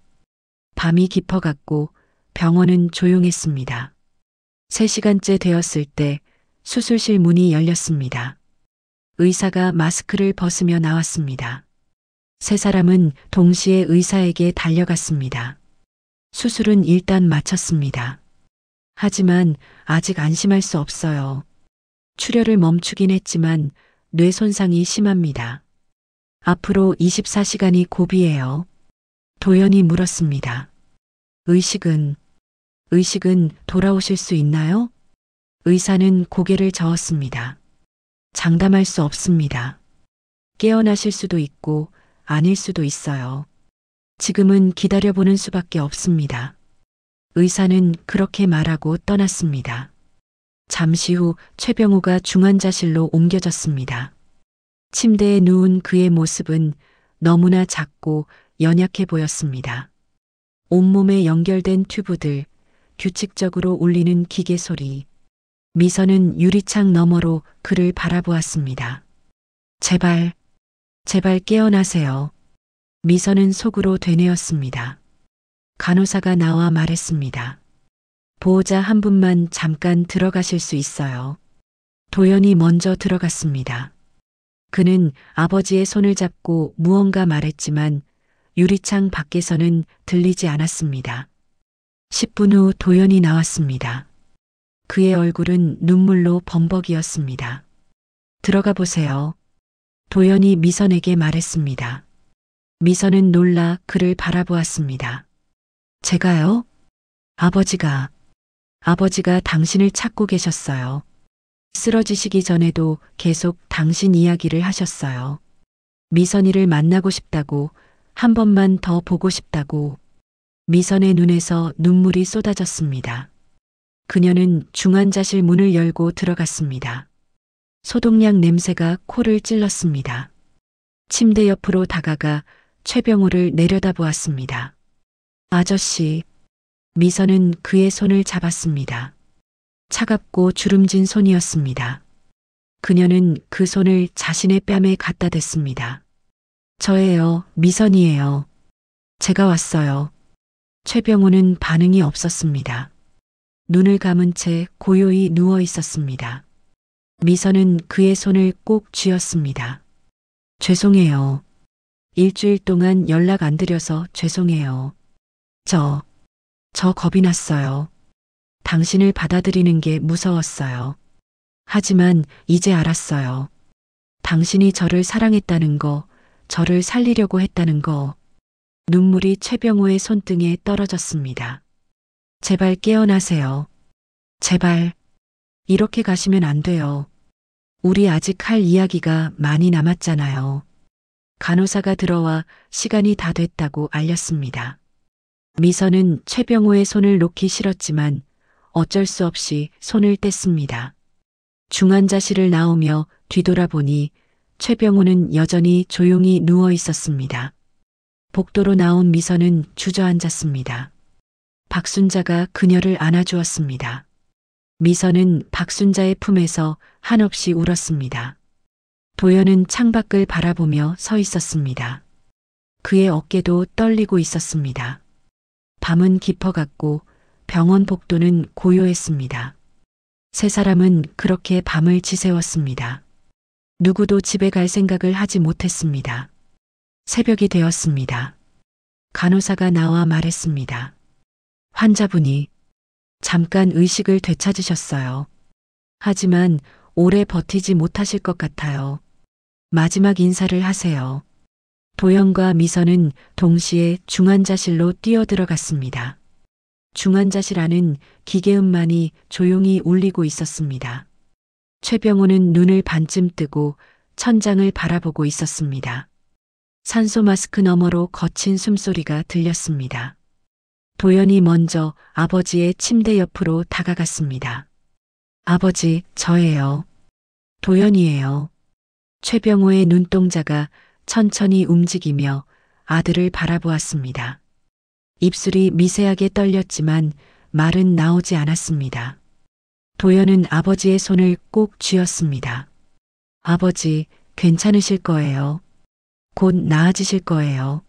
Speaker 3: 밤이 깊어갔고 병원은 조용했습니다. 3시간째 되었을 때 수술실 문이 열렸습니다. 의사가 마스크를 벗으며 나왔습니다. 3사람은 동시에 의사에게 달려갔습니다. 수술은 일단 마쳤습니다. 하지만 아직 안심할 수 없어요. 출혈을 멈추긴 했지만 뇌 손상이 심합니다. 앞으로 24시간이 고비예요. 도연이 물었습니다. 의식은 돌아오실 수 있나요? 의사는 고개를 저었습니다. 장담할 수 없습니다. 깨어나실 수도 있고 아닐 수도 있어요. 지금은 기다려보는 수밖에 없습니다. 의사는 그렇게 말하고 떠났습니다. 잠시 후 최병우가 중환자실로 옮겨졌습니다. 침대에 누운 그의 모습은 너무나 작고 연약해 보였습니다. 온몸에 연결된 튜브들, 규칙적으로 울리는 기계 소리. 미선은 유리창 너머로 그를 바라보았습니다. 제발 깨어나세요. 미선은 속으로 되뇌었습니다. 간호사가 나와 말했습니다. 보호자 한 분만 잠깐 들어가실 수 있어요. 도연이 먼저 들어갔습니다. 그는 아버지의 손을 잡고 무언가 말했지만 유리창 밖에서는 들리지 않았습니다. 10분 후 도연이 나왔습니다. 그의 얼굴은 눈물로 범벅이었습니다. 들어가 보세요. 도연이 미선에게 말했습니다. 미선은 놀라 그를 바라보았습니다. 제가요? 아버지가 당신을 찾고 계셨어요. 쓰러지시기 전에도 계속 당신 이야기를 하셨어요. 미선이를 만나고 싶다고, 한 번만 더 보고 싶다고. 미선의 눈에서 눈물이 쏟아졌습니다. 그녀는 중환자실 문을 열고 들어갔습니다. 소독약 냄새가 코를 찔렀습니다. 침대 옆으로 다가가 최병우를 내려다보았습니다. 아저씨. 미선은 그의 손을 잡았습니다. 차갑고 주름진 손이었습니다. 그녀는 그 손을 자신의 뺨에 갖다 댔습니다. 저예요, 미선이에요. 제가 왔어요. 최병우는 반응이 없었습니다. 눈을 감은 채 고요히 누워 있었습니다. 미선은 그의 손을 꼭 쥐었습니다. 죄송해요. 일주일 동안 연락 안 드려서 죄송해요. 저 겁이 났어요. 당신을 받아들이는 게 무서웠어요. 하지만 이제 알았어요. 당신이 저를 사랑했다는 거, 저를 살리려고 했다는 거. 눈물이 최병우의 손등에 떨어졌습니다. 제발 깨어나세요. 제발. 이렇게 가시면 안 돼요. 우리 아직 할 이야기가 많이 남았잖아요. 간호사가 들어와 시간이 다 됐다고 알렸습니다. 미선은 최병우의 손을 놓기 싫었지만 어쩔 수 없이 손을 뗐습니다. 중환자실을 나오며 뒤돌아보니 최병우는 여전히 조용히 누워 있었습니다. 복도로 나온 미선은 주저앉았습니다. 박순자가 그녀를 안아주었습니다. 미선은 박순자의 품에서 한없이 울었습니다. 도연은 창밖을 바라보며 서 있었습니다. 그의 어깨도 떨리고 있었습니다. 밤은 깊어갔고 병원 복도는 고요했습니다. 세 사람은 그렇게 밤을 지새웠습니다. 누구도 집에 갈 생각을 하지 못했습니다. 새벽이 되었습니다. 간호사가 나와 말했습니다. 환자분이 잠깐 의식을 되찾으셨어요. 하지만 오래 버티지 못하실 것 같아요. 마지막 인사를 하세요. 도연과 미선은 동시에 중환자실로 뛰어들어갔습니다. 중환자실 안은 기계음만이 조용히 울리고 있었습니다. 최병우는 눈을 반쯤 뜨고 천장을 바라보고 있었습니다. 산소 마스크 너머로 거친 숨소리가 들렸습니다. 도연이 먼저 아버지의 침대 옆으로 다가갔습니다. 아버지, 저예요. 도연이에요. 최병우의 눈동자가 천천히 움직이며 아들을 바라보았습니다. 입술이 미세하게 떨렸지만 말은 나오지 않았습니다. 도연은 아버지의 손을 꼭 쥐었습니다. 아버지, 괜찮으실 거예요. 곧 나아지실 거예요.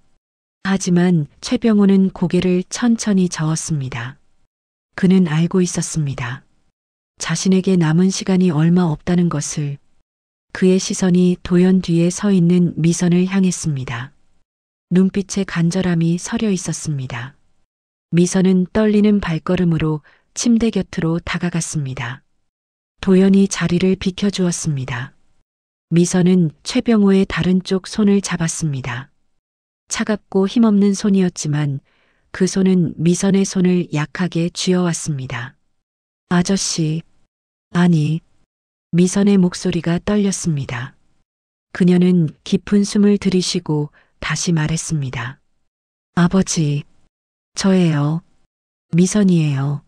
Speaker 3: 하지만 최병우는 고개를 천천히 저었습니다. 그는 알고 있었습니다. 자신에게 남은 시간이 얼마 없다는 것을. 그의 시선이 도연 뒤에 서 있는 미선을 향했습니다. 눈빛에 간절함이 서려 있었습니다. 미선은 떨리는 발걸음으로 침대 곁으로 다가갔습니다. 도연이 자리를 비켜주었습니다. 미선은 최병호의 다른 쪽 손을 잡았습니다. 차갑고 힘없는 손이었지만 그 손은 미선의 손을 약하게 쥐어왔습니다. 아저씨, 아니, 미선의 목소리가 떨렸습니다. 그녀는 깊은 숨을 들이쉬고 다시 말했습니다. 아버지, 저예요. 미선이에요.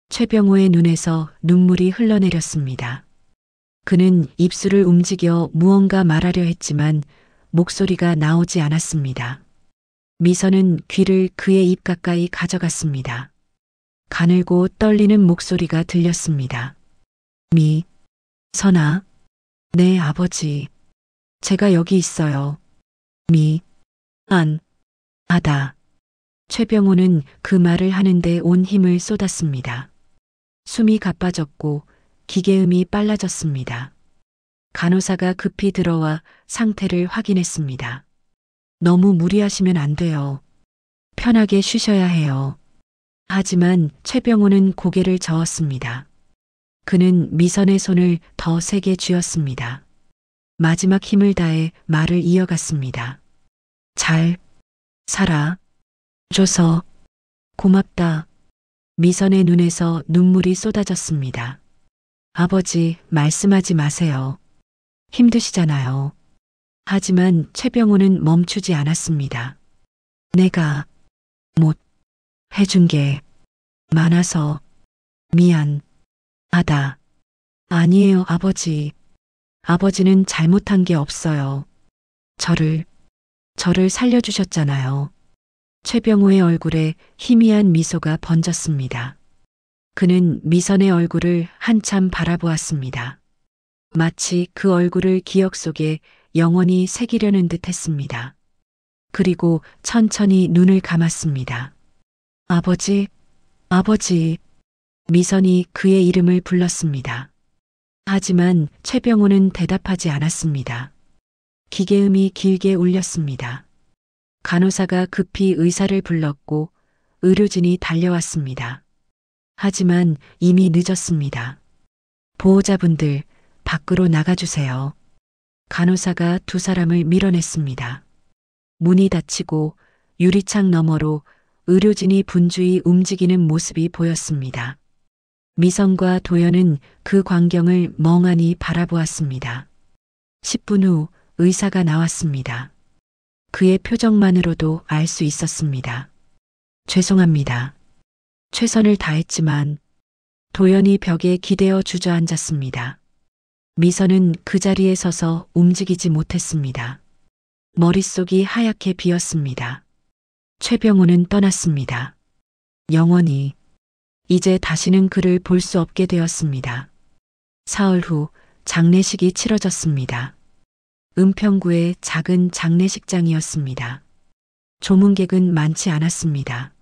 Speaker 3: 최병호의 눈에서 눈물이 흘러내렸습니다. 그는 입술을 움직여 무언가 말하려 했지만 목소리가 나오지 않았습니다. 미선은 귀를 그의 입 가까이 가져갔습니다. 가늘고 떨리는 목소리가 들렸습니다. 선아, 네 아버지. 제가 여기 있어요. 아다. 최병호는 그 말을 하는데 온 힘을 쏟았습니다. 숨이 가빠졌고 기계음이 빨라졌습니다. 간호사가 급히 들어와 상태를 확인했습니다. 너무 무리하시면 안 돼요. 편하게 쉬셔야 해요. 하지만 최병호는 고개를 저었습니다. 그는 미선의 손을 더 세게 쥐었습니다. 마지막 힘을 다해 말을 이어갔습니다. 잘 살아줘서 고맙다. 미선의 눈에서 눈물이 쏟아졌습니다. 아버지, 말씀하지 마세요. 힘드시잖아요. 하지만 최병호는 멈추지 않았습니다. 내가 못 해준 게 많아서 미안하다. 아니에요, 아버지. 아버지는 잘못한 게 없어요. 저를 살려주셨잖아요. 최병호의 얼굴에 희미한 미소가 번졌습니다. 그는 미선의 얼굴을 한참 바라보았습니다. 마치 그 얼굴을 기억 속에 영원히 새기려는 듯 했습니다. 그리고 천천히 눈을 감았습니다. 아버지. 미선이 그의 이름을 불렀습니다. 하지만 최병호는 대답하지 않았습니다. 기계음이 길게 울렸습니다. 간호사가 급히 의사를 불렀고 의료진이 달려왔습니다. 하지만 이미 늦었습니다. 보호자분들, 밖으로 나가주세요. 간호사가 두 사람을 밀어냈습니다. 문이 닫히고 유리창 너머로 의료진이 분주히 움직이는 모습이 보였습니다. 미선과 도연은 그 광경을 멍하니 바라보았습니다. 10분 후 의사가 나왔습니다. 그의 표정만으로도 알 수 있었습니다. 죄송합니다. 최선을 다했지만 도연이 벽에 기대어 주저앉았습니다. 미선은 그 자리에 서서 움직이지 못했습니다. 머릿속이 하얗게 비었습니다. 최병호는 떠났습니다. 영원히 이제 다시는 그를 볼 수 없게 되었습니다. 사흘 후 장례식이 치러졌습니다. 은평구의 작은 장례식장이었습니다. 조문객은 많지 않았습니다.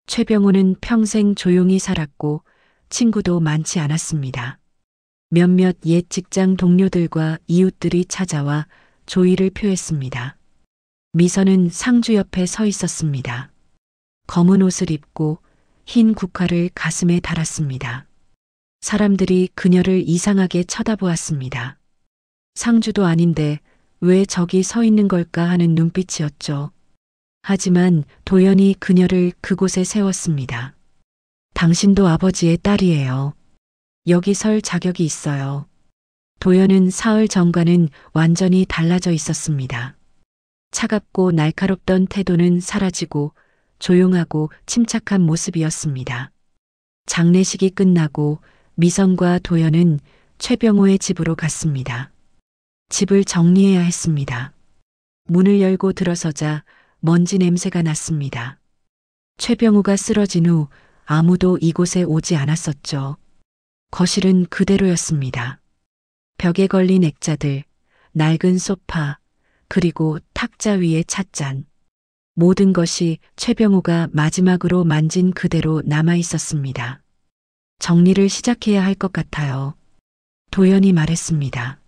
Speaker 3: 최병호는 평생 조용히 살았고 친구도 많지 않았습니다. 몇몇 옛 직장 동료들과 이웃들이 찾아와 조의를 표했습니다. 미선은 상주 옆에 서 있었습니다. 검은 옷을 입고 흰 국화를 가슴에 달았습니다. 사람들이 그녀를 이상하게 쳐다보았습니다. 상주도 아닌데 왜 저기 서 있는 걸까 하는 눈빛이었죠. 하지만 도연이 그녀를 그곳에 세웠습니다. 당신도 아버지의 딸이에요. 여기 설 자격이 있어요. 도연은 사흘 전과는 완전히 달라져 있었습니다. 차갑고 날카롭던 태도는 사라지고 조용하고 침착한 모습이었습니다. 장례식이 끝나고 미선과 도연은 최병호의 집으로 갔습니다. 집을 정리해야 했습니다. 문을 열고 들어서자 먼지 냄새가 났습니다. 최병호가 쓰러진 후 아무도 이곳에 오지 않았었죠. 거실은 그대로였습니다. 벽에 걸린 액자들, 낡은 소파, 그리고 탁자 위의 찻잔. 모든 것이 최병호가 마지막으로 만진 그대로 남아 있었습니다. 정리를 시작해야 할 것 같아요. 도연이 말했습니다.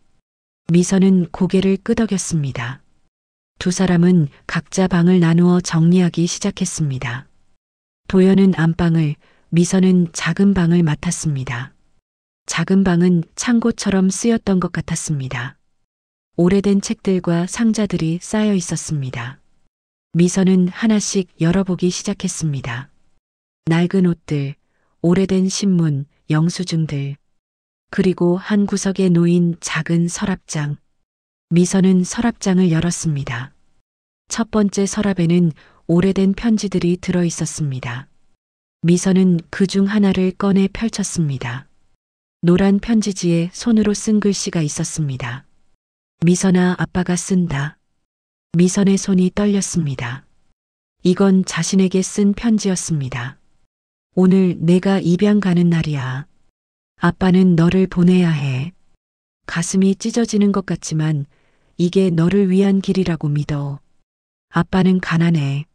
Speaker 3: 미선은 고개를 끄덕였습니다. 두 사람은 각자 방을 나누어 정리하기 시작했습니다. 도연은 안방을, 미선은 작은 방을 맡았습니다. 작은 방은 창고처럼 쓰였던 것 같았습니다. 오래된 책들과 상자들이 쌓여 있었습니다. 미선은 하나씩 열어보기 시작했습니다. 낡은 옷들, 오래된 신문, 영수증들, 그리고 한 구석에 놓인 작은 서랍장. 미선은 서랍장을 열었습니다. 첫 번째 서랍에는 오래된 편지들이 들어 있었습니다. 미선은 그 중 하나를 꺼내 펼쳤습니다. 노란 편지지에 손으로 쓴 글씨가 있었습니다. 미선아, 아빠가 쓴다. 미선의 손이 떨렸습니다. 이건 자신에게 쓴 편지였습니다. 오늘 내가 입양 가는 날이야. 아빠는 너를 보내야 해. 가슴이 찢어지는 것 같지만 이게 너를 위한 길이라고 믿어. 아빠는 가난해.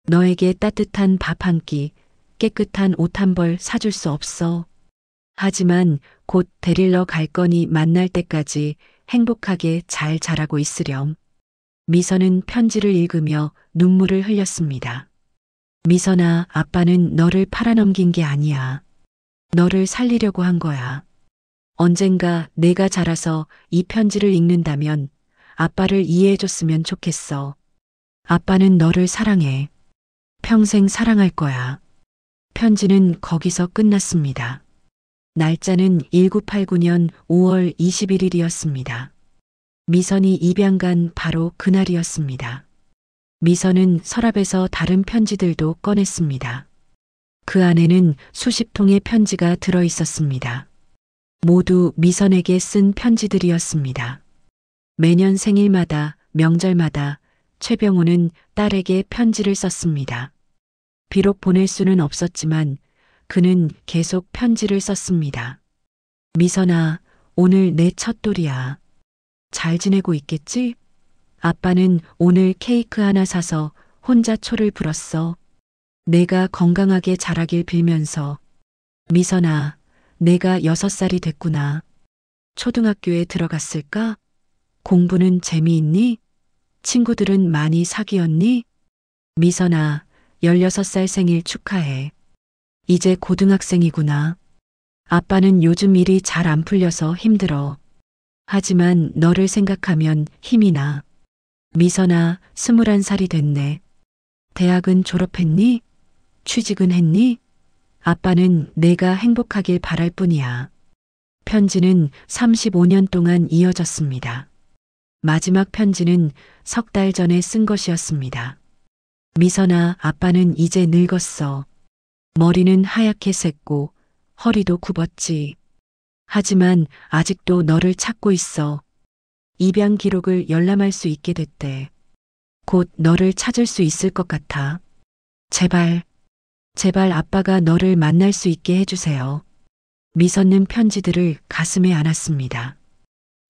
Speaker 3: 너에게 따뜻한 밥 한 끼, 깨끗한 옷 한 벌 사줄 수 없어. 하지만 곧 데리러 갈 거니 만날 때까지 행복하게 잘 자라고 있으렴. 미선은 편지를 읽으며 눈물을 흘렸습니다. 미선아, 아빠는 너를 팔아넘긴 게 아니야. 너를 살리려고 한 거야. 언젠가 내가 자라서 이 편지를 읽는다면 아빠를 이해해줬으면 좋겠어. 아빠는 너를 사랑해. 평생 사랑할 거야. 편지는 거기서 끝났습니다. 날짜는 1989년 5월 21일이었습니다. 미선이 입양 간 바로 그날이었습니다. 미선은 서랍에서 다른 편지들도 꺼냈습니다. 그 안에는 수십 통의 편지가 들어 있었습니다. 모두 미선에게 쓴 편지들이었습니다. 매년 생일마다, 명절마다 최병호는 딸에게 편지를 썼습니다. 비록 보낼 수는 없었지만 그는 계속 편지를 썼습니다. 미선아, 오늘 내 첫돌이야. 잘 지내고 있겠지? 아빠는 오늘 케이크 하나 사서 혼자 초를 불었어. 내가 건강하게 자라길 빌면서. 미선아, 내가 6살이 됐구나. 초등학교에 들어갔을까? 공부는 재미있니? 친구들은 많이 사귀었니? 미선아, 16살 생일 축하해. 이제 고등학생이구나. 아빠는 요즘 일이 잘 안 풀려서 힘들어. 하지만 너를 생각하면 힘이 나. 미선아, 21살이 됐네. 대학은 졸업했니? 취직은 했니? 아빠는 내가 행복하길 바랄 뿐이야. 편지는 35년 동안 이어졌습니다. 마지막 편지는 3달 전에 쓴 것이었습니다. 미선아, 아빠는 이제 늙었어. 머리는 하얗게 샜고 허리도 굽었지. 하지만 아직도 너를 찾고 있어. 입양 기록을 열람할 수 있게 됐대. 곧 너를 찾을 수 있을 것 같아. 제발, 제발 아빠가 너를 만날 수 있게 해주세요. 미선는 편지들을 가슴에 안았습니다.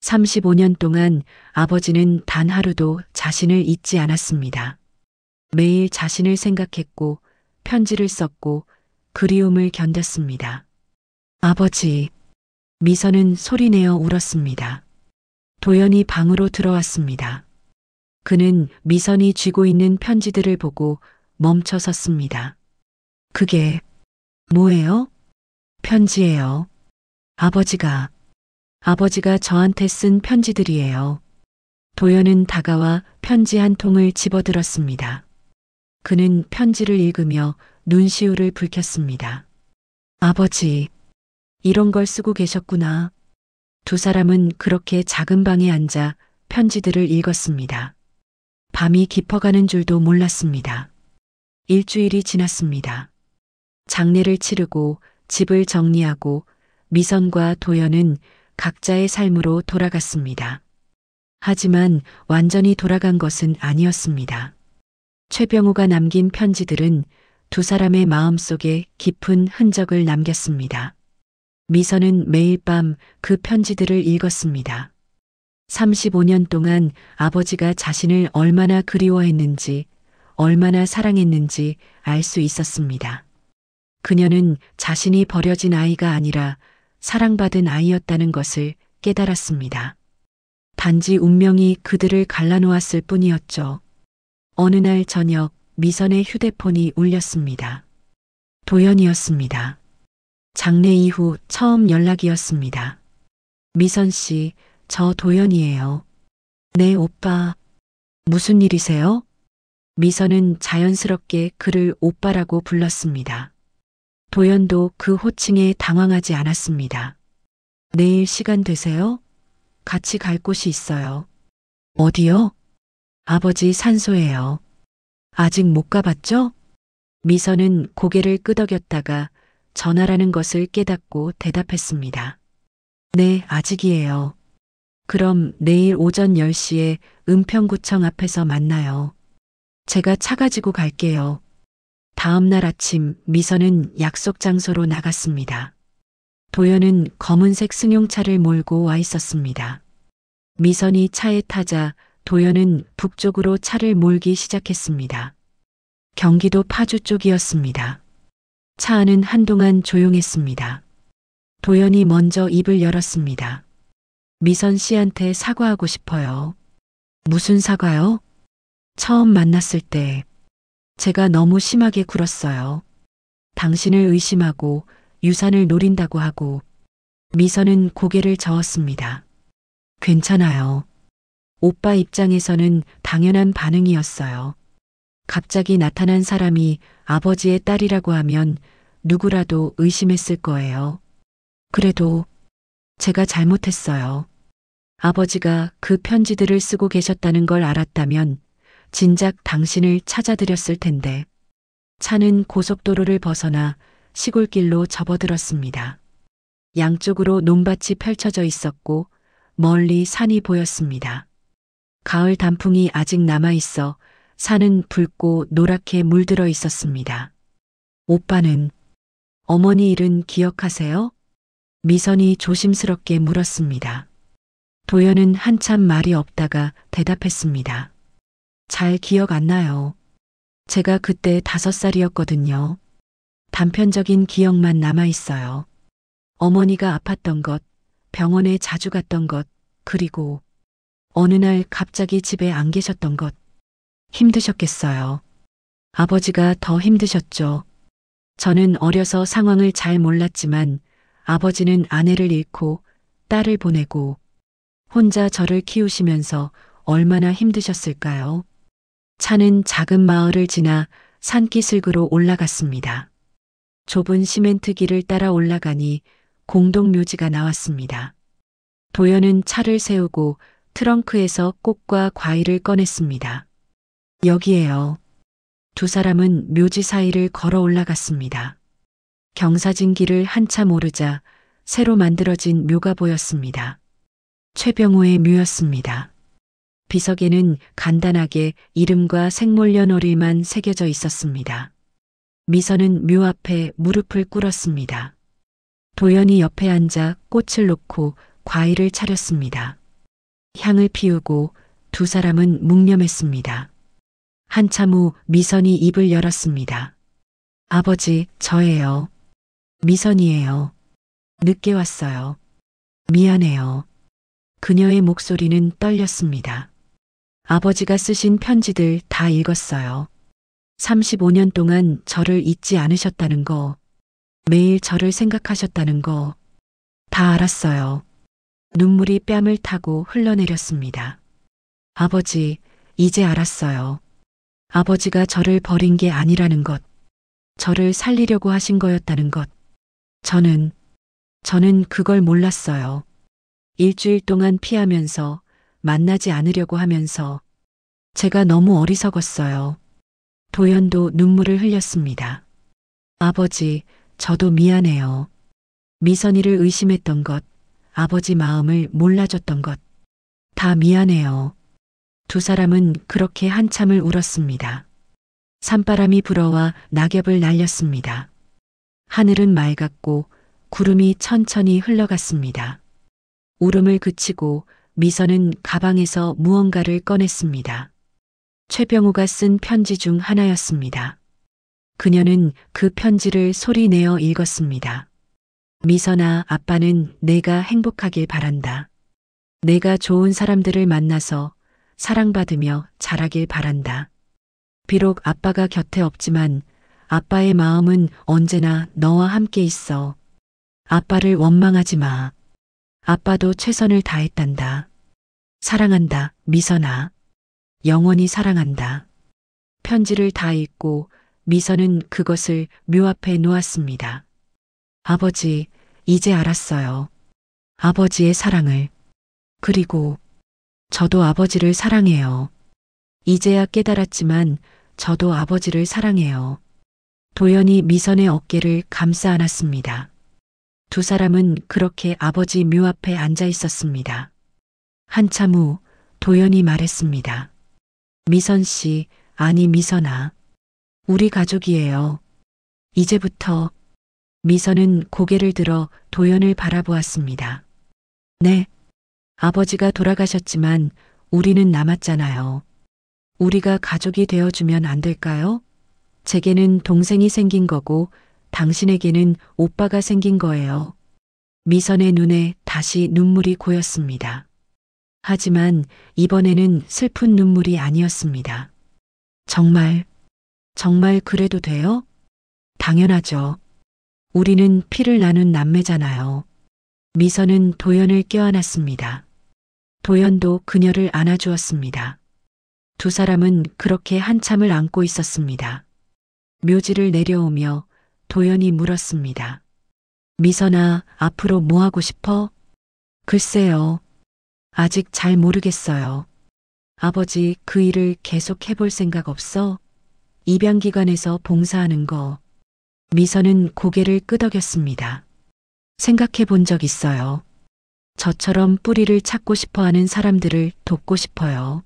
Speaker 3: 35년 동안 아버지는 단 하루도 자신을 잊지 않았습니다. 매일 자신을 생각했고 편지를 썼고 그리움을 견뎠습니다. 아버지, 미선은 소리내어 울었습니다. 도연이 방으로 들어왔습니다. 그는 미선이 쥐고 있는 편지들을 보고 멈춰 섰습니다. 그게 뭐예요? 편지예요. 아버지가 저한테 쓴 편지들이에요. 도연은 다가와 편지 한 통을 집어들었습니다. 그는 편지를 읽으며 눈시울을 붉혔습니다. 아버지, 이런 걸 쓰고 계셨구나. 두 사람은 그렇게 작은 방에 앉아 편지들을 읽었습니다. 밤이 깊어가는 줄도 몰랐습니다. 일주일이 지났습니다. 장례를 치르고 집을 정리하고 미선과 도연은 각자의 삶으로 돌아갔습니다. 하지만 완전히 돌아간 것은 아니었습니다. 최병호가 남긴 편지들은 두 사람의 마음속에 깊은 흔적을 남겼습니다. 미선은 매일 밤 그 편지들을 읽었습니다. 35년 동안 아버지가 자신을 얼마나 그리워했는지, 얼마나 사랑했는지 알 수 있었습니다. 그녀는 자신이 버려진 아이가 아니라 사랑받은 아이였다는 것을 깨달았습니다. 단지 운명이 그들을 갈라놓았을 뿐이었죠. 어느 날 저녁 미선의 휴대폰이 울렸습니다. 도연이었습니다. 장례 이후 처음 연락이었습니다. 미선 씨, 저 도연이에요. 네, 오빠. 무슨 일이세요? 미선은 자연스럽게 그를 오빠라고 불렀습니다. 도연도 그 호칭에 당황하지 않았습니다. 내일 시간 되세요? 같이 갈 곳이 있어요. 어디요? 아버지 산소예요. 아직 못 가봤죠? 미선은 고개를 끄덕였다가 전화라는 것을 깨닫고 대답했습니다. 네, 아직이에요. 그럼 내일 오전 10시에 은평구청 앞에서 만나요. 제가 차 가지고 갈게요. 다음 날 아침 미선은 약속 장소로 나갔습니다. 도연은 검은색 승용차를 몰고 와 있었습니다. 미선이 차에 타자 도연은 북쪽으로 차를 몰기 시작했습니다. 경기도 파주 쪽이었습니다. 차 안은 한동안 조용했습니다. 도연이 먼저 입을 열었습니다. 미선 씨한테 사과하고 싶어요. 무슨 사과요? 처음 만났을 때 제가 너무 심하게 굴었어요. 당신을 의심하고 유산을 노린다고 하고. 미선은 고개를 저었습니다. 괜찮아요. 오빠 입장에서는 당연한 반응이었어요. 갑자기 나타난 사람이 아버지의 딸이라고 하면 누구라도 의심했을 거예요. 그래도 제가 잘못했어요. 아버지가 그 편지들을 쓰고 계셨다는 걸 알았다면 진작 당신을 찾아드렸을 텐데. 차는 고속도로를 벗어나 시골길로 접어들었습니다. 양쪽으로 논밭이 펼쳐져 있었고 멀리 산이 보였습니다. 가을 단풍이 아직 남아 있어 산은 붉고 노랗게 물들어 있었습니다. 오빠는 어머니 일은 기억하세요? 미선이 조심스럽게 물었습니다. 도연은 한참 말이 없다가 대답했습니다. 잘 기억 안 나요. 제가 그때 5살이었거든요. 단편적인 기억만 남아 있어요. 어머니가 아팠던 것, 병원에 자주 갔던 것, 그리고 어느 날 갑자기 집에 안 계셨던 것. 힘드셨겠어요. 아버지가 더 힘드셨죠. 저는 어려서 상황을 잘 몰랐지만 아버지는 아내를 잃고 딸을 보내고 혼자 저를 키우시면서 얼마나 힘드셨을까요? 차는 작은 마을을 지나 산기슭으로 올라갔습니다. 좁은 시멘트 길을 따라 올라가니 공동묘지가 나왔습니다. 도연은 차를 세우고 트렁크에서 꽃과 과일을 꺼냈습니다. 여기에요. 두 사람은 묘지 사이를 걸어 올라갔습니다. 경사진 길을 한참 오르자 새로 만들어진 묘가 보였습니다. 최병호의 묘였습니다. 비석에는 간단하게 이름과 생몰려놀이만 새겨져 있었습니다. 미선은 묘 앞에 무릎을 꿇었습니다. 도연이 옆에 앉아 꽃을 놓고 과일을 차렸습니다. 향을 피우고 두 사람은 묵념했습니다. 한참 후 미선이 입을 열었습니다. 아버지, 저예요. 미선이에요. 늦게 왔어요. 미안해요. 그녀의 목소리는 떨렸습니다. 아버지가 쓰신 편지들 다 읽었어요. 35년 동안 저를 잊지 않으셨다는 거, 매일 저를 생각하셨다는 거, 다 알았어요. 눈물이 뺨을 타고 흘러내렸습니다. 아버지, 이제 알았어요. 아버지가 저를 버린 게 아니라는 것, 저를 살리려고 하신 거였다는 것. 저는 그걸 몰랐어요. 일주일 동안 피하면서 만나지 않으려고 하면서 제가 너무 어리석었어요. 도연도 눈물을 흘렸습니다. 아버지, 저도 미안해요. 미선이를 의심했던 것, 아버지 마음을 몰라줬던 것, 다 미안해요. 두 사람은 그렇게 한참을 울었습니다. 산바람이 불어와 낙엽을 날렸습니다. 하늘은 맑았고 구름이 천천히 흘러갔습니다. 울음을 그치고 미선은 가방에서 무언가를 꺼냈습니다. 최병우가 쓴 편지 중 하나였습니다. 그녀는 그 편지를 소리내어 읽었습니다. 미선아, 아빠는 내가 행복하길 바란다. 내가 좋은 사람들을 만나서 사랑받으며 자라길 바란다. 비록 아빠가 곁에 없지만 아빠의 마음은 언제나 너와 함께 있어. 아빠를 원망하지 마. 아빠도 최선을 다했단다. 사랑한다, 미선아. 영원히 사랑한다. 편지를 다 읽고 미선은 그것을 묘 앞에 놓았습니다. 아버지, 이제 알았어요. 아버지의 사랑을. 그리고 저도 아버지를 사랑해요. 이제야 깨달았지만 저도 아버지를 사랑해요. 도연이 미선의 어깨를 감싸 안았습니다. 두 사람은 그렇게 아버지 묘 앞에 앉아 있었습니다. 한참 후 도연이 말했습니다. 미선 씨, 아니 미선아. 우리 가족이에요. 이제부터. 미선은 고개를 들어 도연을 바라보았습니다. 네. 아버지가 돌아가셨지만 우리는 남았잖아요. 우리가 가족이 되어주면 안 될까요? 제게는 동생이 생긴 거고 당신에게는 오빠가 생긴 거예요. 미선의 눈에 다시 눈물이 고였습니다. 하지만 이번에는 슬픈 눈물이 아니었습니다. 정말 그래도 돼요? 당연하죠. 우리는 피를 나눈 남매잖아요. 미선은 도연을 껴안았습니다. 도연도 그녀를 안아주었습니다. 두 사람은 그렇게 한참을 안고 있었습니다. 묘지를 내려오며 도연이 물었습니다. 미선아, 앞으로 뭐 하고 싶어? 글쎄요. 아직 잘 모르겠어요. 아버지 그 일을 계속 해볼 생각 없어? 입양기관에서 봉사하는 거. 미선은 고개를 끄덕였습니다. 생각해 본 적 있어요. 저처럼 뿌리를 찾고 싶어 하는 사람들을 돕고 싶어요.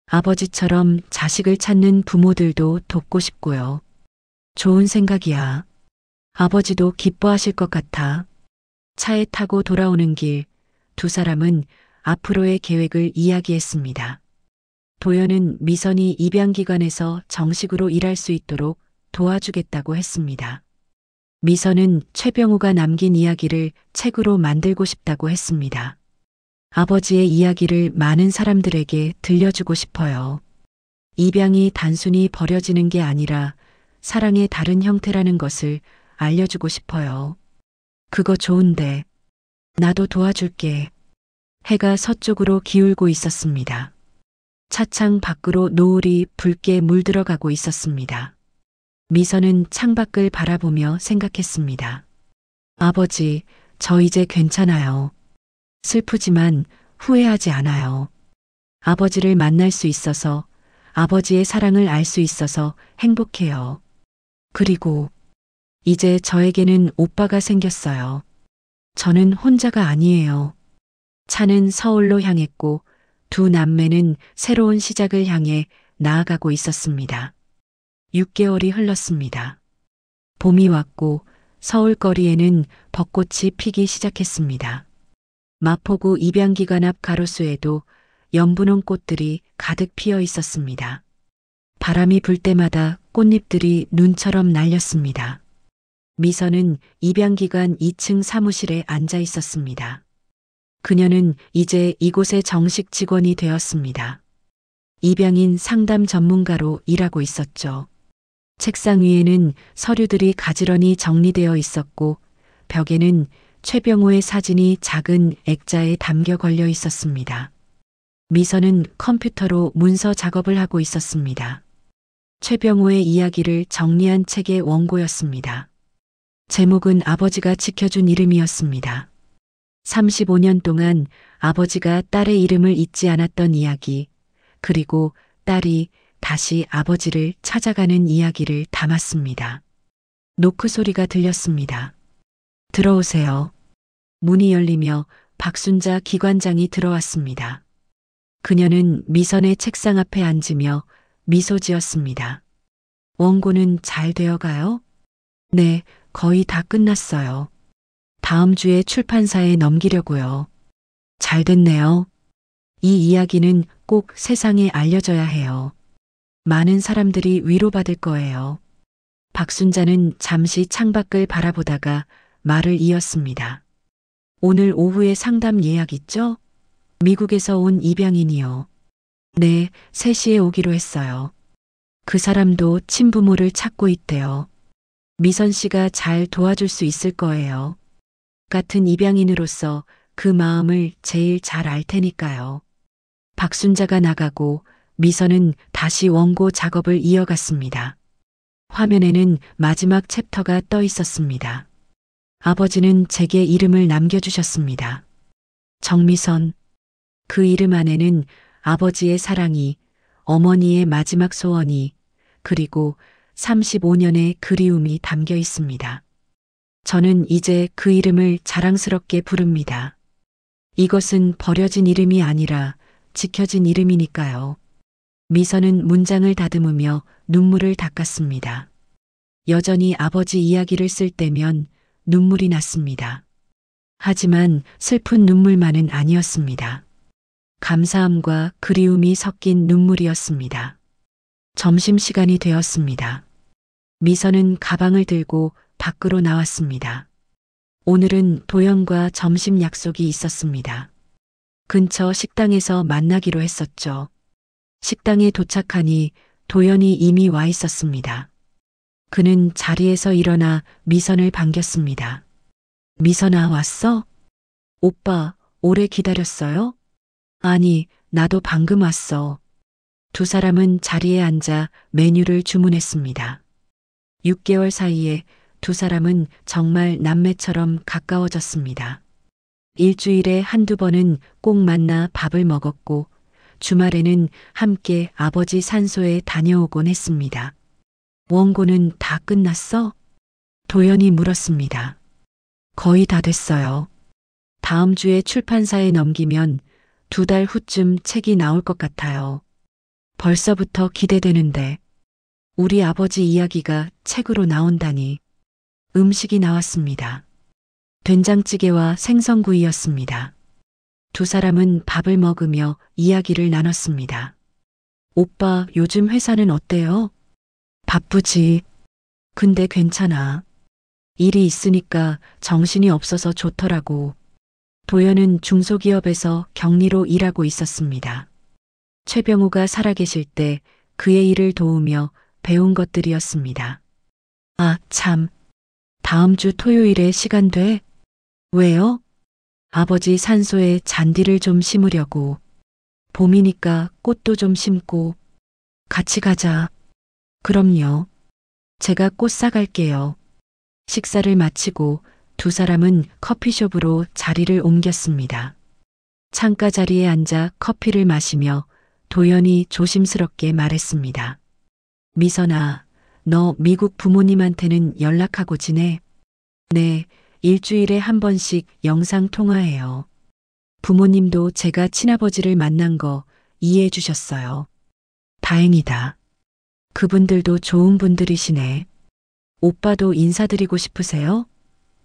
Speaker 3: 아버지처럼 자식을 찾는 부모들도 돕고 싶고요. 좋은 생각이야. 아버지도 기뻐하실 것 같아. 차에 타고 돌아오는 길, 두 사람은 앞으로의 계획을 이야기했습니다. 도연은 미선이 입양기관에서 정식으로 일할 수 있도록 도와주겠다고 했습니다. 미선은 최병우가 남긴 이야기를 책으로 만들고 싶다고 했습니다. 아버지의 이야기를 많은 사람들에게 들려주고 싶어요. 입양이 단순히 버려지는 게 아니라 사랑의 다른 형태라는 것을 알려주고 싶어요. 그거 좋은데. 나도 도와줄게. 해가 서쪽으로 기울고 있었습니다. 차창 밖으로 노을이 붉게 물들어가고 있었습니다. 미선은 창밖을 바라보며 생각했습니다. 아버지, 저 이제 괜찮아요. 슬프지만 후회하지 않아요. 아버지를 만날 수 있어서, 아버지의 사랑을 알 수 있어서 행복해요. 그리고 이제 저에게는 오빠가 생겼어요. 저는 혼자가 아니에요. 차는 서울로 향했고 두 남매는 새로운 시작을 향해 나아가고 있었습니다. 6개월이 흘렀습니다. 봄이 왔고 서울 거리에는 벚꽃이 피기 시작했습니다. 마포구 입양기관 앞 가로수에도 연분홍 꽃들이 가득 피어 있었습니다. 바람이 불 때마다 꽃잎들이 눈처럼 날렸습니다. 미선은 입양기관 2층 사무실에 앉아 있었습니다. 그녀는 이제 이곳의 정식 직원이 되었습니다. 입양인 상담 전문가로 일하고 있었죠. 책상 위에는 서류들이 가지런히 정리되어 있었고 벽에는 최병호의 사진이 작은 액자에 담겨 걸려 있었습니다. 미선은 컴퓨터로 문서 작업을 하고 있었습니다. 최병호의 이야기를 정리한 책의 원고였습니다. 제목은 아버지가 지켜준 이름이었습니다. 35년 동안 아버지가 딸의 이름을 잊지 않았던 이야기, 그리고 딸이 다시 아버지를 찾아가는 이야기를 담았습니다. 노크 소리가 들렸습니다. 들어오세요. 문이 열리며 박순자 기관장이 들어왔습니다. 그녀는 미선의 책상 앞에 앉으며 미소 지었습니다. 원고는 잘 되어가요? 네, 거의 다 끝났어요. 다음 주에 출판사에 넘기려고요. 잘 됐네요. 이 이야기는 꼭 세상에 알려져야 해요. 많은 사람들이 위로받을 거예요. 박순자는 잠시 창밖을 바라보다가 말을 이었습니다. 오늘 오후에 상담 예약 있죠? 미국에서 온 입양인이요. 네, 3시에 오기로 했어요. 그 사람도 친부모를 찾고 있대요. 미선 씨가 잘 도와줄 수 있을 거예요. 같은 입양인으로서 그 마음을 제일 잘 알 테니까요. 박순자가 나가고 미선은 다시 원고 작업을 이어갔습니다. 화면에는 마지막 챕터가 떠 있었습니다. 아버지는 제게 이름을 남겨주셨습니다. 정미선. 그 이름 안에는 아버지의 사랑이, 어머니의 마지막 소원이, 그리고 35년의 그리움이 담겨 있습니다. 저는 이제 그 이름을 자랑스럽게 부릅니다. 이것은 버려진 이름이 아니라 지켜진 이름이니까요. 미선은 문장을 다듬으며 눈물을 닦았습니다. 여전히 아버지 이야기를 쓸 때면 눈물이 났습니다. 하지만 슬픈 눈물만은 아니었습니다. 감사함과 그리움이 섞인 눈물이었습니다. 점심시간이 되었습니다. 미선은 가방을 들고 밖으로 나왔습니다. 오늘은 도연과 점심 약속이 있었습니다. 근처 식당에서 만나기로 했었죠. 식당에 도착하니 도연이 이미 와 있었습니다. 그는 자리에서 일어나 미선을 반겼습니다. 미선아, 왔어? 오빠, 오래 기다렸어요? 아니, 나도 방금 왔어. 두 사람은 자리에 앉아 메뉴를 주문했습니다. 6개월 사이에 두 사람은 정말 남매처럼 가까워졌습니다. 일주일에 한두 번은 꼭 만나 밥을 먹었고, 주말에는 함께 아버지 산소에 다녀오곤 했습니다. 원고는 다 끝났어? 도연이 물었습니다. 거의 다 됐어요. 다음 주에 출판사에 넘기면 2달 후쯤 책이 나올 것 같아요. 벌써부터 기대되는데 우리 아버지 이야기가 책으로 나온다니. 음식이 나왔습니다. 된장찌개와 생선구이였습니다. 두 사람은 밥을 먹으며 이야기를 나눴습니다. 오빠, 요즘 회사는 어때요? 바쁘지. 근데 괜찮아. 일이 있으니까 정신이 없어서 좋더라고. 도연은 중소기업에서 격리로 일하고 있었습니다. 최병우가 살아계실 때 그의 일을 도우며 배운 것들이었습니다. 아, 참. 다음 주 토요일에 시간 돼? 왜요? 아버지 산소에 잔디를 좀 심으려고. 봄이니까 꽃도 좀 심고. 같이 가자. 그럼요. 제가 꽃 사갈게요. 식사를 마치고 두 사람은 커피숍으로 자리를 옮겼습니다. 창가 자리에 앉아 커피를 마시며 도연이 조심스럽게 말했습니다. 미선아, 너 미국 부모님한테는 연락하고 지내? 네, 일주일에 한 번씩 영상 통화해요. 부모님도 제가 친아버지를 만난 거 이해해 주셨어요. 다행이다. 그분들도 좋은 분들이시네. 오빠도 인사드리고 싶으세요?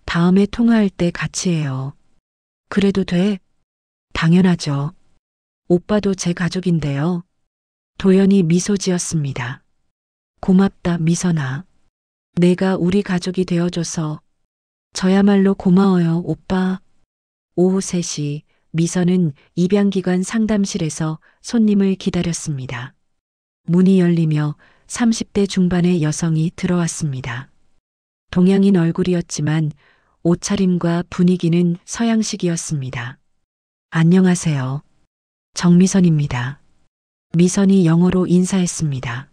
Speaker 3: 다음에 통화할 때 같이 해요. 그래도 돼? 당연하죠. 오빠도 제 가족인데요. 도연이 미소 지었습니다. 고맙다, 미선아. 내가 우리 가족이 되어줘서 저야말로 고마워요, 오빠. 오후 3시 미선은 입양기관 상담실에서 손님을 기다렸습니다. 문이 열리며 30대 중반의 여성이 들어왔습니다. 동양인 얼굴이었지만 옷차림과 분위기는 서양식이었습니다. 안녕하세요. 정미선입니다. 미선이 영어로 인사했습니다.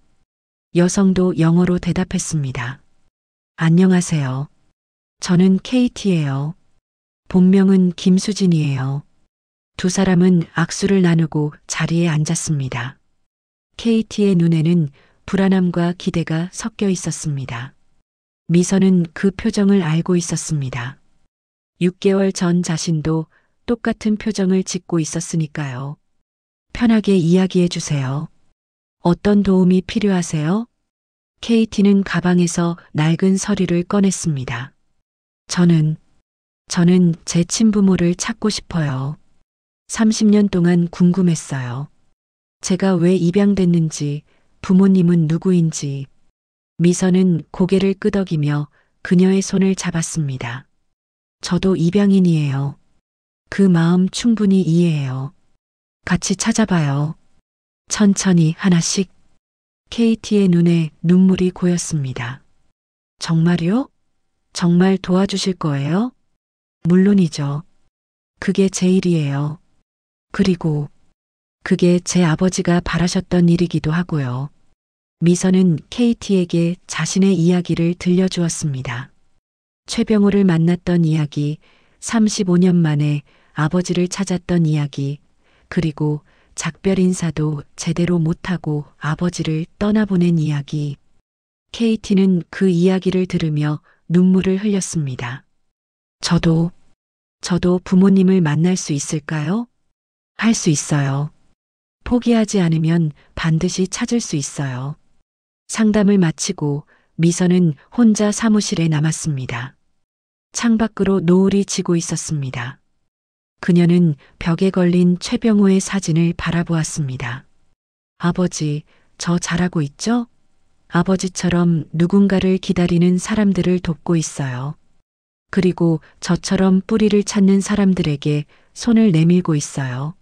Speaker 3: 여성도 영어로 대답했습니다. 안녕하세요. 저는 케이티예요. 본명은 김수진이에요. 두 사람은 악수를 나누고 자리에 앉았습니다. 케이티의 눈에는 불안함과 기대가 섞여 있었습니다. 미선은 그 표정을 알고 있었습니다. 6개월 전 자신도 똑같은 표정을 짓고 있었으니까요. 편하게 이야기해 주세요. 어떤 도움이 필요하세요? 케이티는 가방에서 낡은 서류를 꺼냈습니다. 저는 제 친부모를 찾고 싶어요. 30년 동안 궁금했어요. 제가 왜 입양됐는지, 부모님은 누구인지. 미선은 고개를 끄덕이며 그녀의 손을 잡았습니다. 저도 입양인이에요. 그 마음 충분히 이해해요. 같이 찾아봐요. 천천히 하나씩. 케이티의 눈에 눈물이 고였습니다. 정말요? 정말 도와주실 거예요? 물론이죠. 그게 제 일이에요. 그리고 그게 제 아버지가 바라셨던 일이기도 하고요. 미선은 KT에게 자신의 이야기를 들려주었습니다. 최병호를 만났던 이야기, 35년 만에 아버지를 찾았던 이야기, 그리고 작별 인사도 제대로 못하고 아버지를 떠나보낸 이야기. KT는 그 이야기를 들으며 눈물을 흘렸습니다. 저도 부모님을 만날 수 있을까요? 할 수 있어요. 포기하지 않으면 반드시 찾을 수 있어요. 상담을 마치고 미선은 혼자 사무실에 남았습니다. 창밖으로 노을이 지고 있었습니다. 그녀는 벽에 걸린 최병호의 사진을 바라보았습니다. 아버지, 저 잘하고 있죠? 아버지처럼 누군가를 기다리는 사람들을 돕고 있어요. 그리고 저처럼 뿌리를 찾는 사람들에게 손을 내밀고 있어요.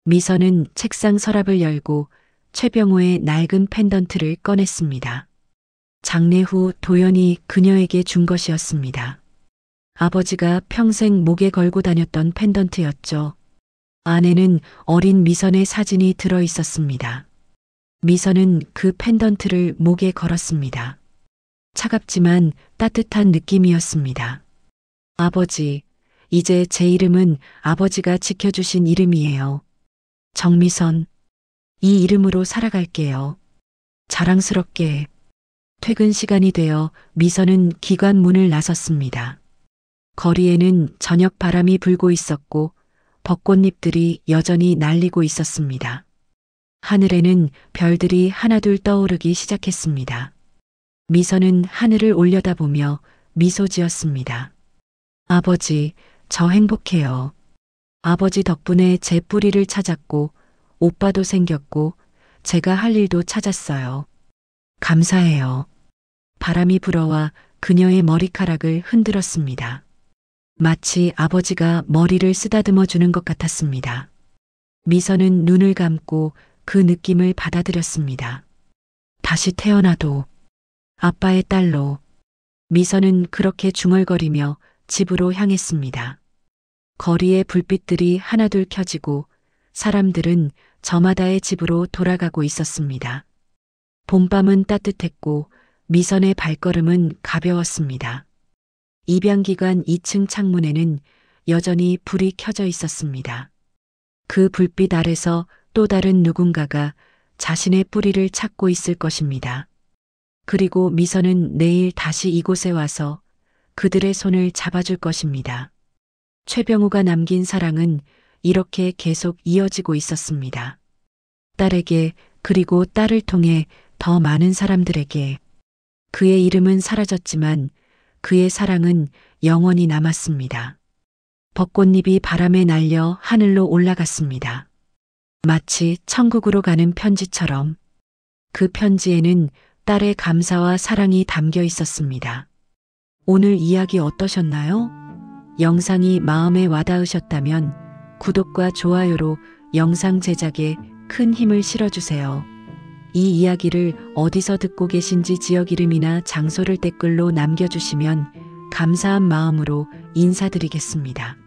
Speaker 3: 미선은 책상 서랍을 열고 최병호의 낡은 펜던트를 꺼냈습니다. 장례 후 도연이 그녀에게 준 것이었습니다. 아버지가 평생 목에 걸고 다녔던 펜던트였죠. 안에는 어린 미선의 사진이 들어 있었습니다. 미선은 그 펜던트를 목에 걸었습니다. 차갑지만 따뜻한 느낌이었습니다. 아버지, 이제 제 이름은 아버지가 지켜주신 이름이에요. 정미선. 이 이름으로 살아갈게요. 자랑스럽게. 퇴근 시간이 되어 미선은 기관 문을 나섰습니다. 거리에는 저녁 바람이 불고 있었고 벚꽃잎들이 여전히 날리고 있었습니다. 하늘에는 별들이 하나둘 떠오르기 시작했습니다. 미선은 하늘을 올려다보며 미소 지었습니다. 아버지, 저 행복해요. 아버지 덕분에 제 뿌리를 찾았고 오빠도 생겼고 제가 할 일도 찾았어요. 감사해요. 바람이 불어와 그녀의 머리카락을 흔들었습니다. 마치 아버지가 머리를 쓰다듬어 주는 것 같았습니다. 미선은 눈을 감고 그 느낌을 받아들였습니다. 다시 태어나도 아빠의 딸로. 미선은 그렇게 중얼거리며 집으로 향했습니다. 거리의 불빛들이 하나둘 켜지고 사람들은 저마다의 집으로 돌아가고 있었습니다. 봄밤은 따뜻했고 미선의 발걸음은 가벼웠습니다. 입양기관 2층 창문에는 여전히 불이 켜져 있었습니다. 그 불빛 아래서 또 다른 누군가가 자신의 뿌리를 찾고 있을 것입니다. 그리고 미선은 내일 다시 이곳에 와서 그들의 손을 잡아줄 것입니다. 최병우가 남긴 사랑은 이렇게 계속 이어지고 있었습니다. 딸에게 그리고 딸을 통해 더 많은 사람들에게. 그의 이름은 사라졌지만 그의 사랑은 영원히 남았습니다. 벚꽃잎이 바람에 날려 하늘로 올라갔습니다. 마치 천국으로 가는 편지처럼. 그 편지에는 딸의 감사와 사랑이 담겨 있었습니다. 오늘 이야기 어떠셨나요? 영상이 마음에 와닿으셨다면 구독과 좋아요로 영상 제작에 큰 힘을 실어주세요. 이 이야기를 어디서 듣고 계신지 지역 이름이나 장소를 댓글로 남겨주시면 감사한 마음으로 인사드리겠습니다.